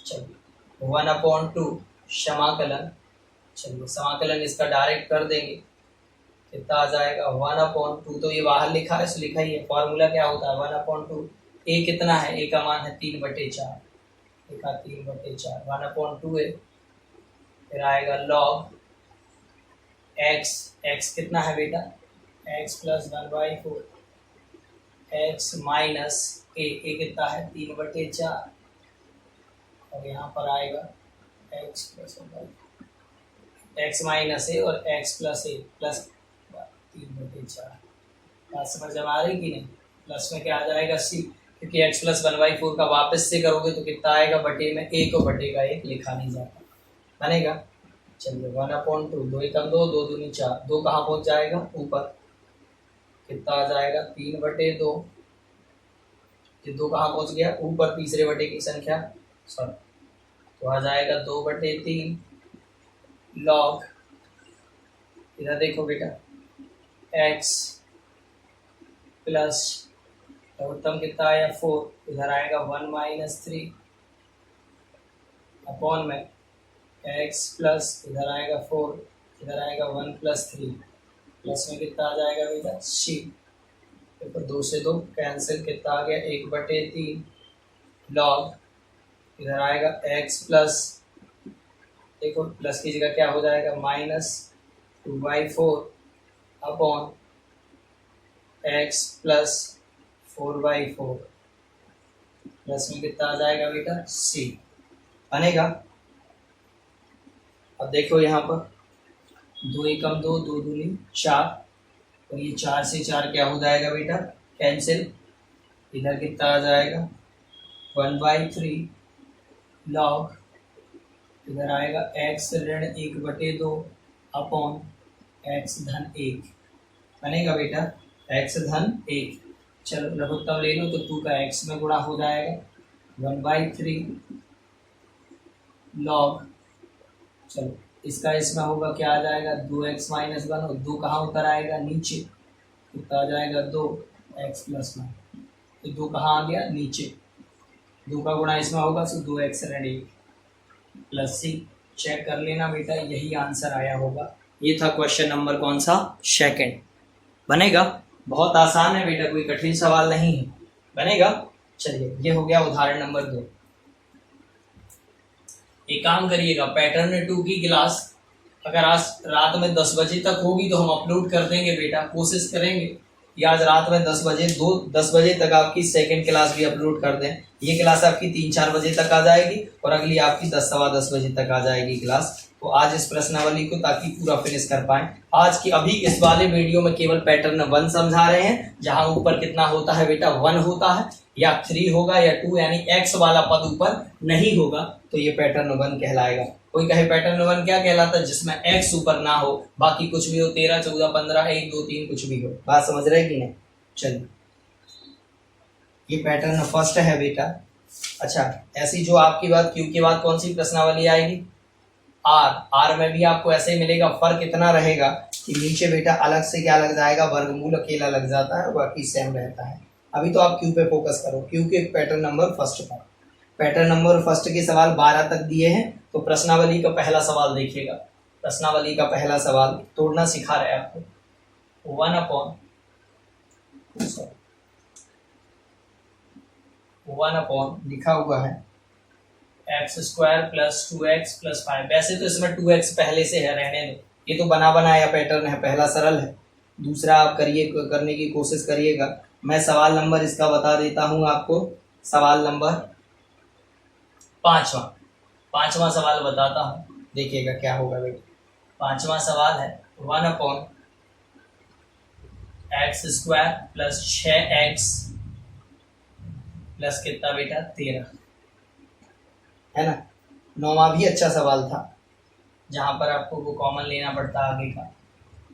चलिए 1/2 समाकलन, चलिए समाकलन इसका डायरेक्ट कर देंगे, कितना आ जाएगा 1/2। तो ये बाहर लिखा है सो लिखा ही है, फॉर्मूला क्या होता है 1/2। a कितना है, a का मान है 3/4, a का 3/4 1/2 है। फिर आएगा log x, x कितना है बेटा x + 1/4, x माइनस a कितना है 3/4, और यहाँ पर आएगा x + 1/4, x माइनस a और x + a प्लस 3/4। बात समझ में आ रही कि नहीं। प्लस में क्या आ जाएगा c, क्योंकि x + 1/4 का वापस से करोगे तो कितना आएगा, बटे में a को बटे का 1 लिखा नहीं जाता, बनेगा। चलिए 1/2, 2 एकम 2, 2 दूनी 4, 2 कहाँ पहुँच जाएगा ऊपर, कितना आ जाएगा 3/2, ये 2 कहाँ पहुँच गया ऊपर, तीसरे बटे की संख्या सॉरी, तो आ जाएगा 2/3 log, इधर देखो बेटा x प्लस उत्तम कितना आया 4, इधर आएगा 1 - 3 अपॉन में x प्लस इधर आएगा 4, इधर आएगा 1 + 3, प्लस में कितना आ जाएगा बेटा c, तो 2 से 2 कैंसिल, कितना आ गया 1/3 log, इधर आएगा x प्लस, देखो प्लस की जगह क्या हो जाएगा -2/4 अपॉन x प्लस 4/4, प्लस में कितना आ जाएगा बेटा c, बनेगा। अब देखो यहाँ पर 2 एकम 2, 2 दूनी 4, और ये 4 से 4 क्या हो जाएगा बेटा कैंसिल, इधर कितना आ जाएगा 1/3 log, इधर आएगा x ऋण 1/2 अपॉन x धन 1, बनेगा बेटा x धन 1। चलो लघुत्तम ले लो तो 2 का x में गुणा हो जाएगा 1/3 log, चलो इसका इसमें होगा क्या आ जाएगा 2x - 1, और 2 कहाँ उतर आएगा नीचे, कितना आ जाएगा 2x + 1, तो 2 कहाँ आ गया नीचे, 2 का गुणा इसमें होगा तो 2x ऋण 1 प्लस c, चेक कर लेना बेटा यही आंसर आया होगा। ये था क्वेश्चन नंबर कौन सा, सेकंड, बनेगा। बहुत आसान है बेटा, कोई कठिन सवाल नहीं है, बनेगा। चलिए ये हो गया उदाहरण नंबर 2। एक काम करिएगा, पैटर्न 2 की क्लास अगर आज रात में 10 बजे तक होगी तो हम अपलोड कर देंगे बेटा, कोशिश करेंगे कि आज रात में 10 बजे तक आपकी सेकंड क्लास भी अपलोड कर दें। ये क्लास आपकी 3-4 बजे तक आ जाएगी और अगली आपकी 10 सवा 10 बजे तक आ जाएगी क्लास। तो आज इस प्रश्नावली को ताकि पूरा फिनिश कर पाएं। आज की अभी इस वाले वीडियो में केवल पैटर्न 1 समझा रहे हैं, जहां ऊपर कितना होता है बेटा 1 होता है, या 3 होगा या 2, यानी x वाला पद ऊपर नहीं होगा तो ये पैटर्न 1 कहलाएगा। कोई कहे पैटर्न 1 क्या कहलाता है, जिसमें x ऊपर ना हो, बाकी कुछ भी हो, 13, 14, 15, 1, 2, 3 कुछ भी हो। बात समझ रहे कि नहीं। चलिए ये पैटर्न फर्स्ट है बेटा। अच्छा, ऐसी जो आपकी बात क्यू के बाद कौन सी प्रश्नावली आएगी, आर में भी आपको ऐसे ही मिलेगा। फर्क इतना रहेगा कि नीचे बेटा अलग से क्या लग जाएगा, वर्गमूल अकेला लग जाता है, बाकी सेम रहता है। अभी तो आप क्यू पे फोकस करो, क्यू के पैटर्न नंबर फर्स्ट पर। पैटर्न नंबर फर्स्ट के सवाल 12 तक दिए हैं, तो प्रश्नावली का पहला सवाल देखिएगा। प्रश्नावली का पहला सवाल तोड़ना सिखा रहे हैं आपको। 1/1 लिखा हुआ है x² + 2x + 5। वैसे तो इसमें 2x पहले से है, रहने दो, ये तो बना बनाया पैटर्न है, पहला सरल है। दूसरा आप करने की कोशिश करिएगा। मैं सवाल नंबर इसका बता देता हूं आपको। सवाल नंबर 5वां सवाल बताता हूं, देखिएगा क्या होगा बेटा। 5वां सवाल है 1/x² + 6x प्लस कितना बेटा 13, है ना। 9वां भी अच्छा सवाल था, जहां पर आपको वो कॉमन लेना पड़ता आगे का।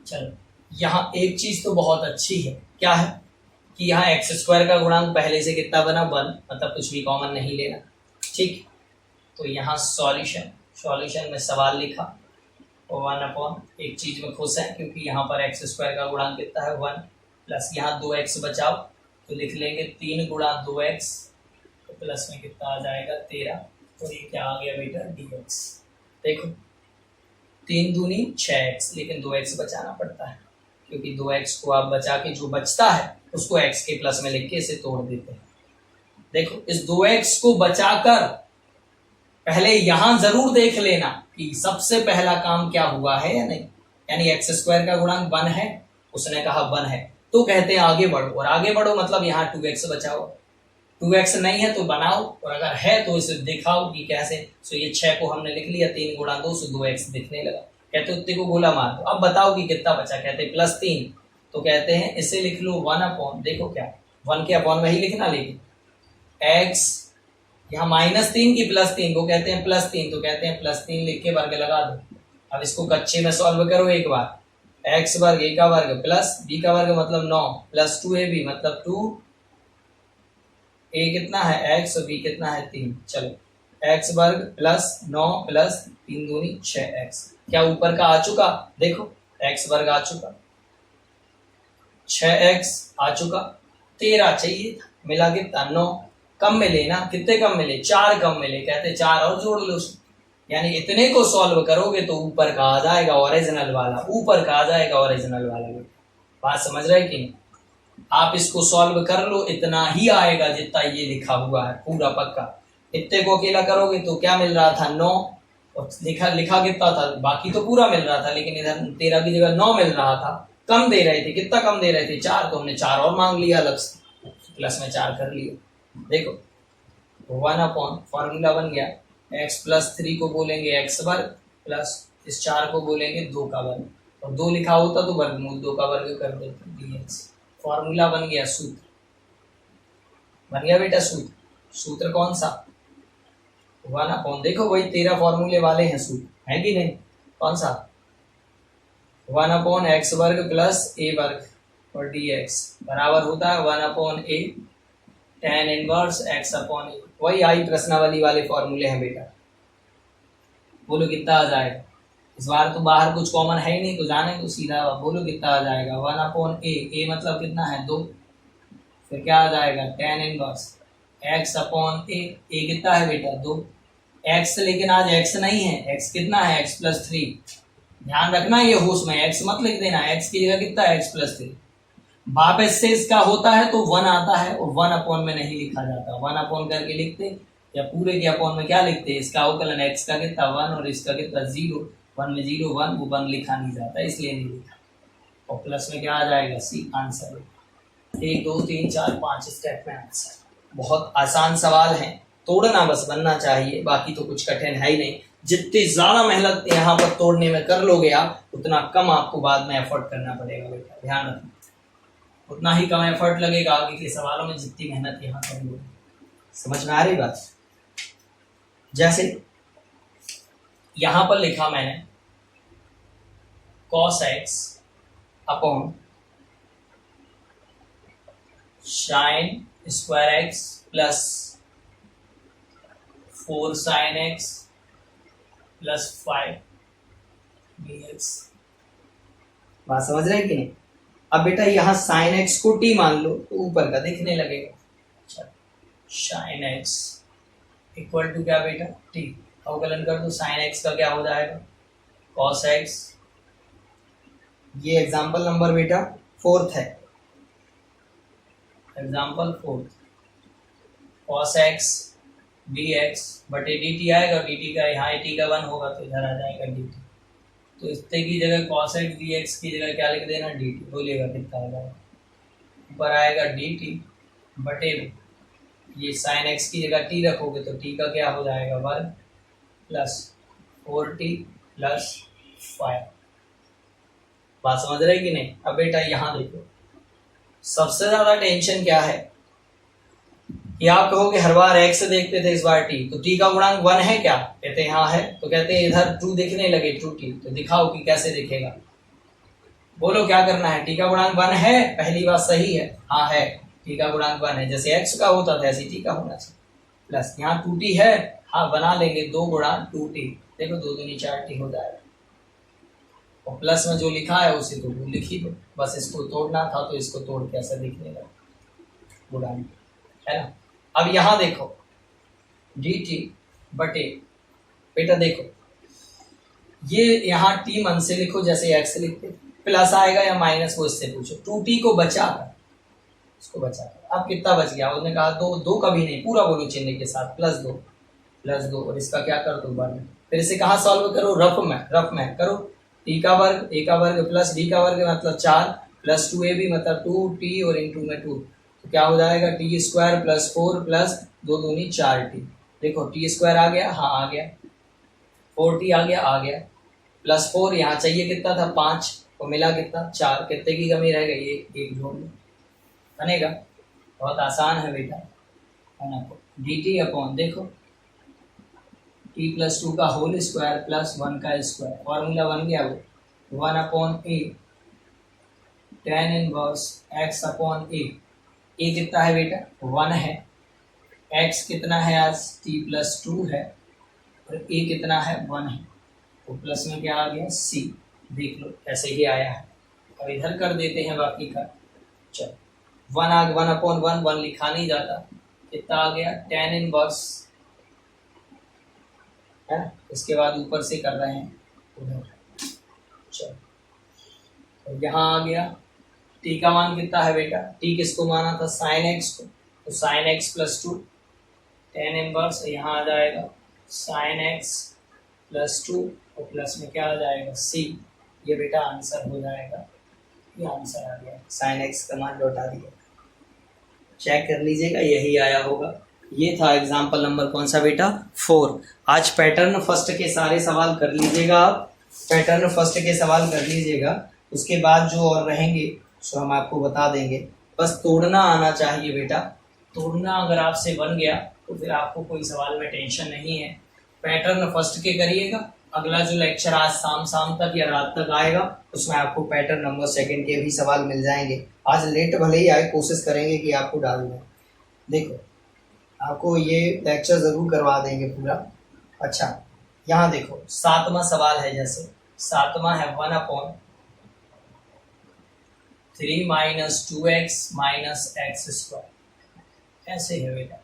चलो यहाँ एक चीज तो बहुत अच्छी है, क्या है कि यहाँ x² का गुणांक पहले से कितना बना 1, मतलब कुछ भी कॉमन नहीं लेना, ठीक। तो यहाँ सॉल्यूशन में सवाल लिखा और 1 एक चीज में खुश है क्योंकि यहाँ पर एक्स स्क्वायर का गुणांक कितना है 1, प्लस यहाँ 2x बचाओ तो लिख लेंगे 3 गुणा 2x, तो प्लस में कितना आ जाएगा 13, और ये क्या आ गया बेटा dx। देखो 3 दूनी 6x, लेकिन 2x बचाना पड़ता है क्योंकि 2x को आप बचा के जो बचता है उसको x के प्लस में लिख के इसे तोड़ देते हैं। देखो इस 2x को बचाकर पहले यहां जरूर देख लेना कि सबसे पहला काम क्या हुआ है या नहीं, यानी एक्स स्क्वायर का गुणांक 1 है, उसने कहा 1 है तो कहते हैं आगे बढ़ो, और आगे बढ़ो मतलब यहाँ 2x बचाओ, 2x नहीं है तो बनाओ, और अगर है तो इसे दिखाओ कि कैसे। तो ये 6 को हमने लिख लिया, 3 गुणा 2 से 2x दिखने लगा, कहते उत्ते को गोला मार दो। अब बताओ कि कितना बचा, कहते +3, तो कहते हैं इसे लिख लो 1 देखो क्या 1 के अपॉन में ही लिखना, लेकिन x यहाँ -3 की +3 को कहते हैं +3, तो कहते हैं +3 लिख के वर्ग लगा दो। अब इसको कच्चे में सॉल्व करो एक बार, x वर्ग a का वर्ग प्लस b का वर्ग मतलब 9 प्लस 2ab मतलब 2, a कितना है x और b कितना है 3। चलो x वर्ग प्लस 9 प्लस 3 दूनी 6x, क्या ऊपर का आ चुका, देखो x वर्ग आ चुका, 6x आ चुका, 13 चाहिए था, मिला कितना 9, कम मिले ना, कितने कम मिले 4 कम मिले, कहते 4 और जोड़ लो, यानी इतने को सॉल्व करोगे तो ऊपर का आ जाएगा ओरिजिनल वाला, ऊपर का आ जाएगा ओरिजिनल वाला। बात समझ रहे कि नहीं, आप इसको सॉल्व कर लो, इतना ही आएगा जितना ये लिखा हुआ है पूरा पक्का। इतने को अकेला करोगे तो क्या मिल रहा था 9, और लिखा कितना था, बाकी तो पूरा मिल रहा था, लेकिन इधर 13 की जगह 9 मिल रहा था, कम दे रहे थे, कितना कम दे रहे थे 4, तो हमने 4 और मांग लिया अलग से, प्लस में 4 कर लिया। देखो 1 फॉर्मूला बन गया, x प्लस 3 को बोलेंगे x वर्ग प्लस इस 4 को बोलेंगे 2 का वर्ग, और 2 लिखा होता तो वर्गमूल 2 का वर्ग कर देते dx। फॉर्मूला बन गया, सूत्र बन गया बेटा, सूत्र कौन सा 1 देखो वही 13 फॉर्मूले वाले हैं सूत्र, है कि नहीं, कौन सा 1/x वर्ग प्लस a वर्ग और dx बराबर होता है 1/a tan इनवर्स x/a। वही आई प्रश्नावली वाले फॉर्मूले हैं बेटा, बोलो कितना आ जाएगा, इस बार तो बाहर कुछ कॉमन है ही नहीं, तो जाने तो सीधा बोलो कितना आ जाएगा 1/a मतलब कितना है 2, फिर क्या आ जाएगा tan इनवर्स x/a, a कितना है बेटा 2, x लेकिन आज x नहीं है, x कितना है x + 3, ध्यान रखना ये होश में, x मत लिख देना, x की जगह कितना है x + 3, वापस से इसका होता है तो 1 आता है, और 1 में नहीं लिखा जाता, 1 करके लिखते या पूरे के अपॉन में क्या लिखते, इसका अवकलन x का कितना 1 और इसका कितना 0, 1 में 0 1, वो 1 लिखा नहीं जाता इसलिए नहीं लिखा, और प्लस में क्या आ जाएगा सी आंसर। 1 2 3 4 5 स्टेप में आंसर, बहुत आसान सवाल है, तोड़ना बस बनना चाहिए, बाकी तो कुछ कठिन है ही नहीं। जितनी ज्यादा मेहनत यहाँ पर तोड़ने में कर लोगे आप, उतना कम आपको बाद में एफर्ट करना पड़ेगा बेटा, ध्यान रखना, उतना ही कम एफर्ट लगेगा आगे के सवालों में जितनी मेहनत यहाँ कर लोगे। समझ में आ रही बात, जैसे यहां पर लिखा मैंने cos x upon sin square x plus 4 sin x plus 5 dx, बात समझ रहे कि नहीं। अब बेटा यहाँ sin x को t मान लो तो ऊपर का दिखने लगेगा, sin x इक्वल टू क्या बेटा t, अवकलन कर दो, sin x का क्या हो जाएगा cos x, ये एग्जाम्पल नंबर बेटा 4 है, एग्जाम्पल 4, cos x dx बटे dt आएगा, dt का यहाँ t का 1 होगा तो इधर आ जाएगा dt, तो इससे की जगह cos x dx की जगह क्या लिख देना dt, बोलिएगा कितना आ जाएगा, ऊपर आएगा dt बटे ये sin x की जगह t रखोगे तो t का क्या हो जाएगा वर्ग प्लस 4t प्लस 5, बात समझ रहे कि नहीं। अब बेटा यहाँ देखो, सबसे ज्यादा टेंशन क्या है कि आप कहोगे हर बार x देखते थे, इस बार t, तो t का गुणांक 1 है क्या, कहते हैं हाँ है, तो कहते हैं इधर ट्रू दिखने लगे ट्रू t, तो दिखाओ कि कैसे दिखेगा, बोलो क्या करना है, t का गुणांक 1 है, पहली बात सही है, हाँ है, t का गुणांक 1 है, जैसे x का होता था ऐसे t का होना चाहिए, प्लस यहाँ 2t है, हाँ बना लेंगे 2 गुणा 2t, देखो 2 दूनी 4t हो जाएगा, और प्लस में जो लिखा है उसे तो वो लिख ही दो, बस इसको तोड़ना था तो इसको तोड़ के ऐसा दिखने लगा, बुरानी है ना। अब यहाँ देखो dt बटे, बेटा देखो ये यहाँ t मन से लिखो जैसे x लिखते, प्लस आएगा या माइनस वो इससे पूछो। 2t को बचा कर, इसको बचा कर, अब कितना बच गया, उसने कहा दो, दो कभी नहीं, पूरा बोलो चिन्ह के साथ, प्लस दो और इसका क्या कर दो वर्ग। फिर इसे कहाँ सॉल्व करो, रफ में करो, t का वर्ग a का वर्ग प्लस d का वर्ग मतलब 4 प्लस 2ab मतलब 2t और इंटू में 2, तो क्या हो जाएगा टी स्क्वायर प्लस 4 प्लस 2 दूनी 4t। देखो टी स्क्वायर आ गया, हाँ आ गया, 4t आ गया प्लस 4 यहाँ चाहिए कितना था 5 तो मिला कितना 4, कितने की कमी रह गई, एक जोड़ लो, बनेगा। बहुत आसान है बेटा, है ना। dt अपॉन देखो t प्लस 2 का होल स्क्वायर प्लस 1 का स्क्वायर, फॉर्मूला बन गया वो 1 upon a tan inverse x upon a कितना है बेटा 1 है, x कितना है आज t प्लस 2 है और a कितना है 1 है, तो प्लस में क्या आ गया c, देख लो कैसे ही आया है। अब इधर कर देते हैं बाकी का, चलो 1 अपॉन 1 लिखा नहीं जाता, कितना आ गया tan इनवर्स है ना, इसके बाद ऊपर से कर रहे हैं उधर, चलो तो यहाँ आ गया t का मान कितना है बेटा, t किसको माना था sin x को, तो sin x plus 2 tan inverse यहाँ आ जाएगा sin x प्लस 2 और प्लस में क्या आ जाएगा c, ये बेटा आंसर हो जाएगा, ये आंसर आ गया, sin x का मान लौटा दिया, चेक कर लीजिएगा यही आया होगा। ये था एग्जाम्पल नंबर कौन सा बेटा 4। आज पैटर्न फर्स्ट के सारे सवाल कर लीजिएगा आप, पैटर्न फर्स्ट के सवाल कर लीजिएगा, उसके बाद जो और रहेंगे सो हम आपको बता देंगे, बस तोड़ना आना चाहिए बेटा, तोड़ना अगर आपसे बन गया तो फिर आपको कोई सवाल में टेंशन नहीं है। पैटर्न फर्स्ट के करिएगा, अगला जो लेक्चर आज शाम तक या रात तक आएगा उसमें आपको पैटर्न नंबर सेकंड के भी सवाल मिल जाएंगे। आज लेट भले ही आए, कोशिश करेंगे कि आपको डाल दें। देखो आपको ये लेक्चर ज़रूर करवा देंगे पूरा। अच्छा यहाँ देखो 7वां सवाल है, जैसे 7वां है 1 upon 3 minus 2x minus x square, ऐसे है बेटा।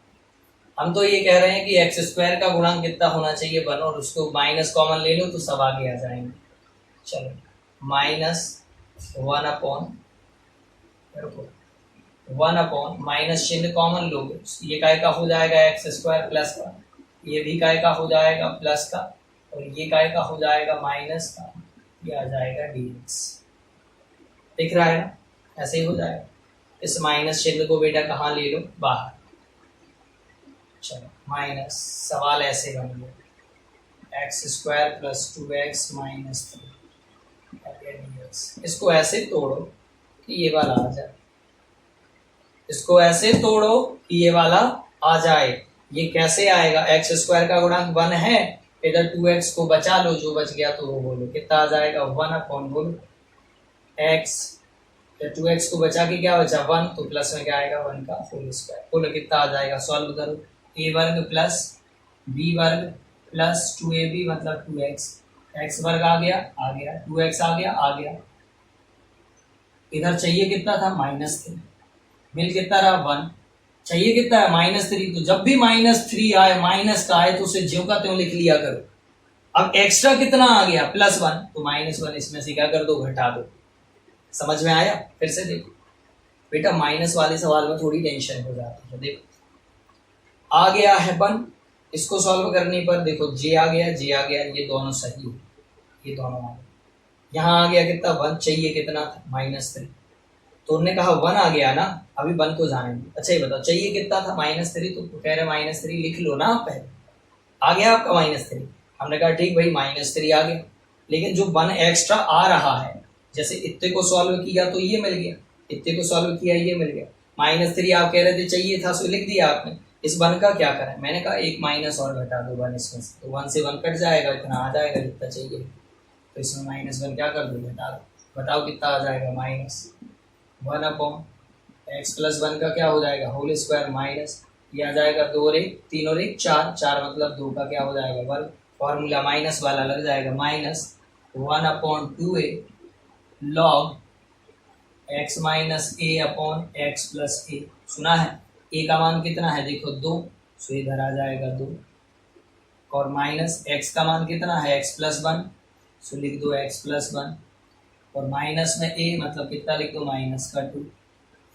हम तो ये कह रहे हैं कि एक्स स्क्वायर का गुणांक कितना होना चाहिए 1, और उसको माइनस कॉमन ले लो तो सब आगे आ जाएंगे। चलो माइनस 1 अपॉन माइनस चिन्ह कॉमन लोगे, ये काय का हो जाएगा एक्स स्क्वायर प्लस का, ये भी काय का हो जाएगा प्लस का, और ये काय का हो जाएगा माइनस का, ये आ जाएगा dx। दिख रहा है ना, ऐसे ही हो जाएगा। इस माइनस चिन्ह को बेटा कहाँ ले लो, बाहर। चलो माइनस, सवाल ऐसे बन गया x square plus 2x minus 3, इसको ऐसे तोड़ो कि ये वाला आ जाए, इसको ऐसे तोड़ो कि ये वाला आ जाए। ये कैसे आएगा, एक्स स्क्वायर का गुणांक 1 है, इधर 2x को बचा लो, जो बच गया तो वो बोलो कितना आ जाएगा 1 अपॉन बोलो x, 2x को बचा के क्या बचा 1, तो प्लस में क्या आएगा 1 का होल स्क्वायर, बोलो कितना आ जाएगा, सॉल्व करो, a वर्ग प्लस b वर्ग प्लस 2ab मतलब 2x, x वर्ग आ गया 2x आ गया, इधर चाहिए कितना था -3, मिल कितना रहा 1, चाहिए कितना है -3, तो जब भी -3 आए माइनस का आए तो उसे ज्यों का त्यों लिख लिया करो। अब एक्स्ट्रा कितना आ गया +1, तो -1 इसमें से क्या कर दो, घटा दो। समझ में आया, फिर से देखो बेटा, माइनस वाले सवाल में थोड़ी टेंशन हो जाती है। देखो आ गया है 1, इसको सॉल्व करने पर देखो j आ गया, ये दोनों सही है, ये दोनों आ गए। यहाँ आ गया कितना 1, चाहिए कितना था -3, तो उन्होंने कहा 1 आ गया ना, अभी 1 को जाने दो। अच्छा ये बताओ चाहिए कितना था -3, तो कह रहे -3 लिख लो ना आप, पहले आ गया आपका -3, हमने कहा ठीक भाई -3 आ गया, लेकिन जो 1 एक्स्ट्रा आ रहा है, जैसे इतने को सॉल्व किया तो ये मिल गया, इतने को सॉल्व किया ये मिल गया, -3 आप कह रहे थे चाहिए था, सो लिख दिया आपने। इस 1 का क्या करें, मैंने कहा एक माइनस और घटा दो 1 इसमें से, तो 1 से 1 कट जाएगा, इतना आ जाएगा जितना चाहिए, तो इसमें -1 क्या कर दो, घटा दो। बताओ कितना आ जाएगा, -1 अपॉन x प्लस 1 का क्या हो जाएगा होल स्क्वायर माइनस, ये आ जाएगा 2 और 1 3 और 1 4 मतलब 2 का क्या हो जाएगा वर्ग, फॉर्मूला माइनस वाला लग जाएगा, minus 1/2a log x minus a upon x plus a. सुना है, a का मान कितना है, देखो 2, सो इधर आ जाएगा 2, और माइनस x का मान कितना है, x प्लस 1, सो लिख दो x प्लस 1, और माइनस में a मतलब कितना लिख दो, माइनस का 2,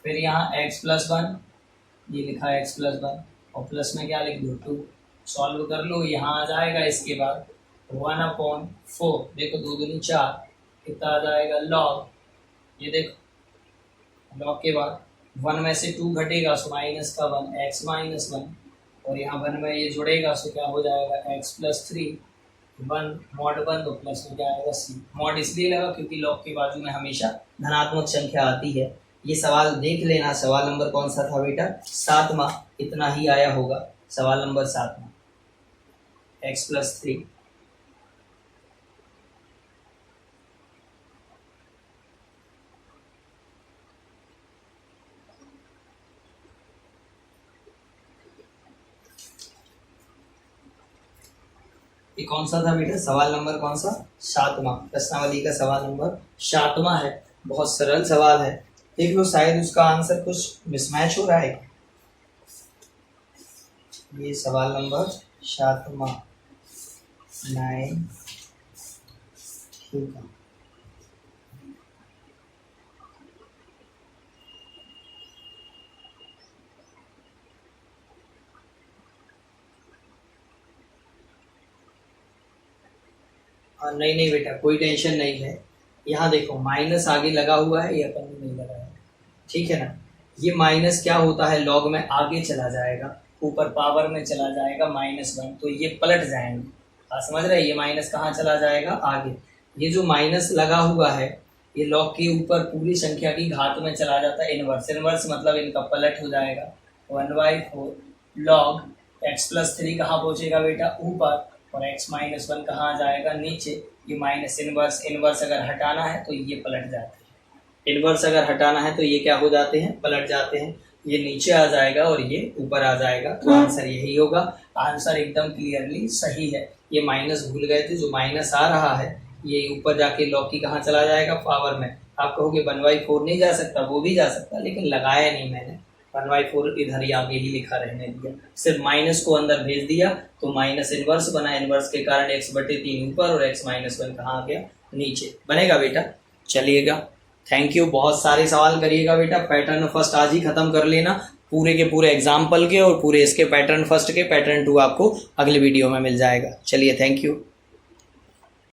फिर यहाँ x प्लस 1, ये लिखा x प्लस 1, और प्लस में क्या लिख दो 2, सॉल्व कर लो, यहाँ आ जाएगा। इसके बाद 1/4, देखो 2 दूनी 4, कितना आ जाएगा लॉग, ये देखो लॉग के बाद 1 में से 2 घटेगा, सो माइनस का 1 x माइनस 1, और यहाँ 1 में ये जुड़ेगा, सो क्या हो जाएगा x प्लस 3, 1 मॉड 1, तो प्लस में क्या आएगा c। मॉड इसलिए लगा क्योंकि लॉग के बाजू में हमेशा धनात्मक संख्या आती है। ये सवाल देख लेना, सवाल नंबर कौन सा था बेटा, 7वां, इतना ही आया होगा, सवाल नंबर 7वां, x प्लस 3। ये कौन सा था बेटा, सवाल नंबर कौन सा, 7वां, प्रश्नावली का सवाल नंबर 7वां है। बहुत सरल सवाल है, देख लो, शायद उसका आंसर कुछ मिसमैच हो रहा है। ये सवाल नंबर 7वां 9, ठीक है। नहीं नहीं बेटा, कोई टेंशन नहीं है। यहाँ देखो माइनस आगे लगा हुआ है, ये अपन ने नहीं लगाया, ठीक है ना। ये माइनस क्या होता है, लॉग में आगे चला जाएगा, ऊपर पावर में चला जाएगा -1, तो ये पलट जाएंगे। हाँ समझ रहे, ये माइनस कहाँ चला जाएगा, आगे। ये जो माइनस लगा हुआ है, ये लॉग के ऊपर पूरी संख्या की घात में चला जाता है, इनवर्स। इनवर्स मतलब इनका पलट हो जाएगा, 1/4 लॉग x प्लस 3 कहाँ पहुँचेगा बेटा, ऊपर, और x माइनस 1 कहाँ आ जाएगा, नीचे। ये माइनस इनवर्स, इनवर्स अगर हटाना है तो ये पलट जाते हैं, इनवर्स अगर हटाना है तो ये क्या हो जाते हैं, पलट जाते हैं। ये नीचे आ जाएगा और ये ऊपर आ जाएगा, तो आंसर यही होगा। आंसर एकदम क्लियरली सही है। ये माइनस भूल गए थे, जो माइनस आ रहा है ये ऊपर जाके लॉग की कहाँ चला जाएगा, पावर में। आप कहोगे 1/4 नहीं जा सकता, वो भी जा सकता, लेकिन लगाया नहीं मैंने, 1/4 इधर ही आगे ही लिखा रहने दिया, सिर्फ माइनस को अंदर भेज दिया, तो माइनस इनवर्स बना। इनवर्स के कारण x/3 ऊपर और x माइनस 1 कहाँ आ गया, नीचे। बनेगा बेटा, चलिएगा, थैंक यू। बहुत सारे सवाल करिएगा बेटा, पैटर्न फर्स्ट आज ही खत्म कर लेना, पूरे के पूरे एग्जाम्पल के और पूरे इसके पैटर्न फर्स्ट के, पैटर्न 2 आपको अगले वीडियो में मिल जाएगा। चलिए, थैंक यू।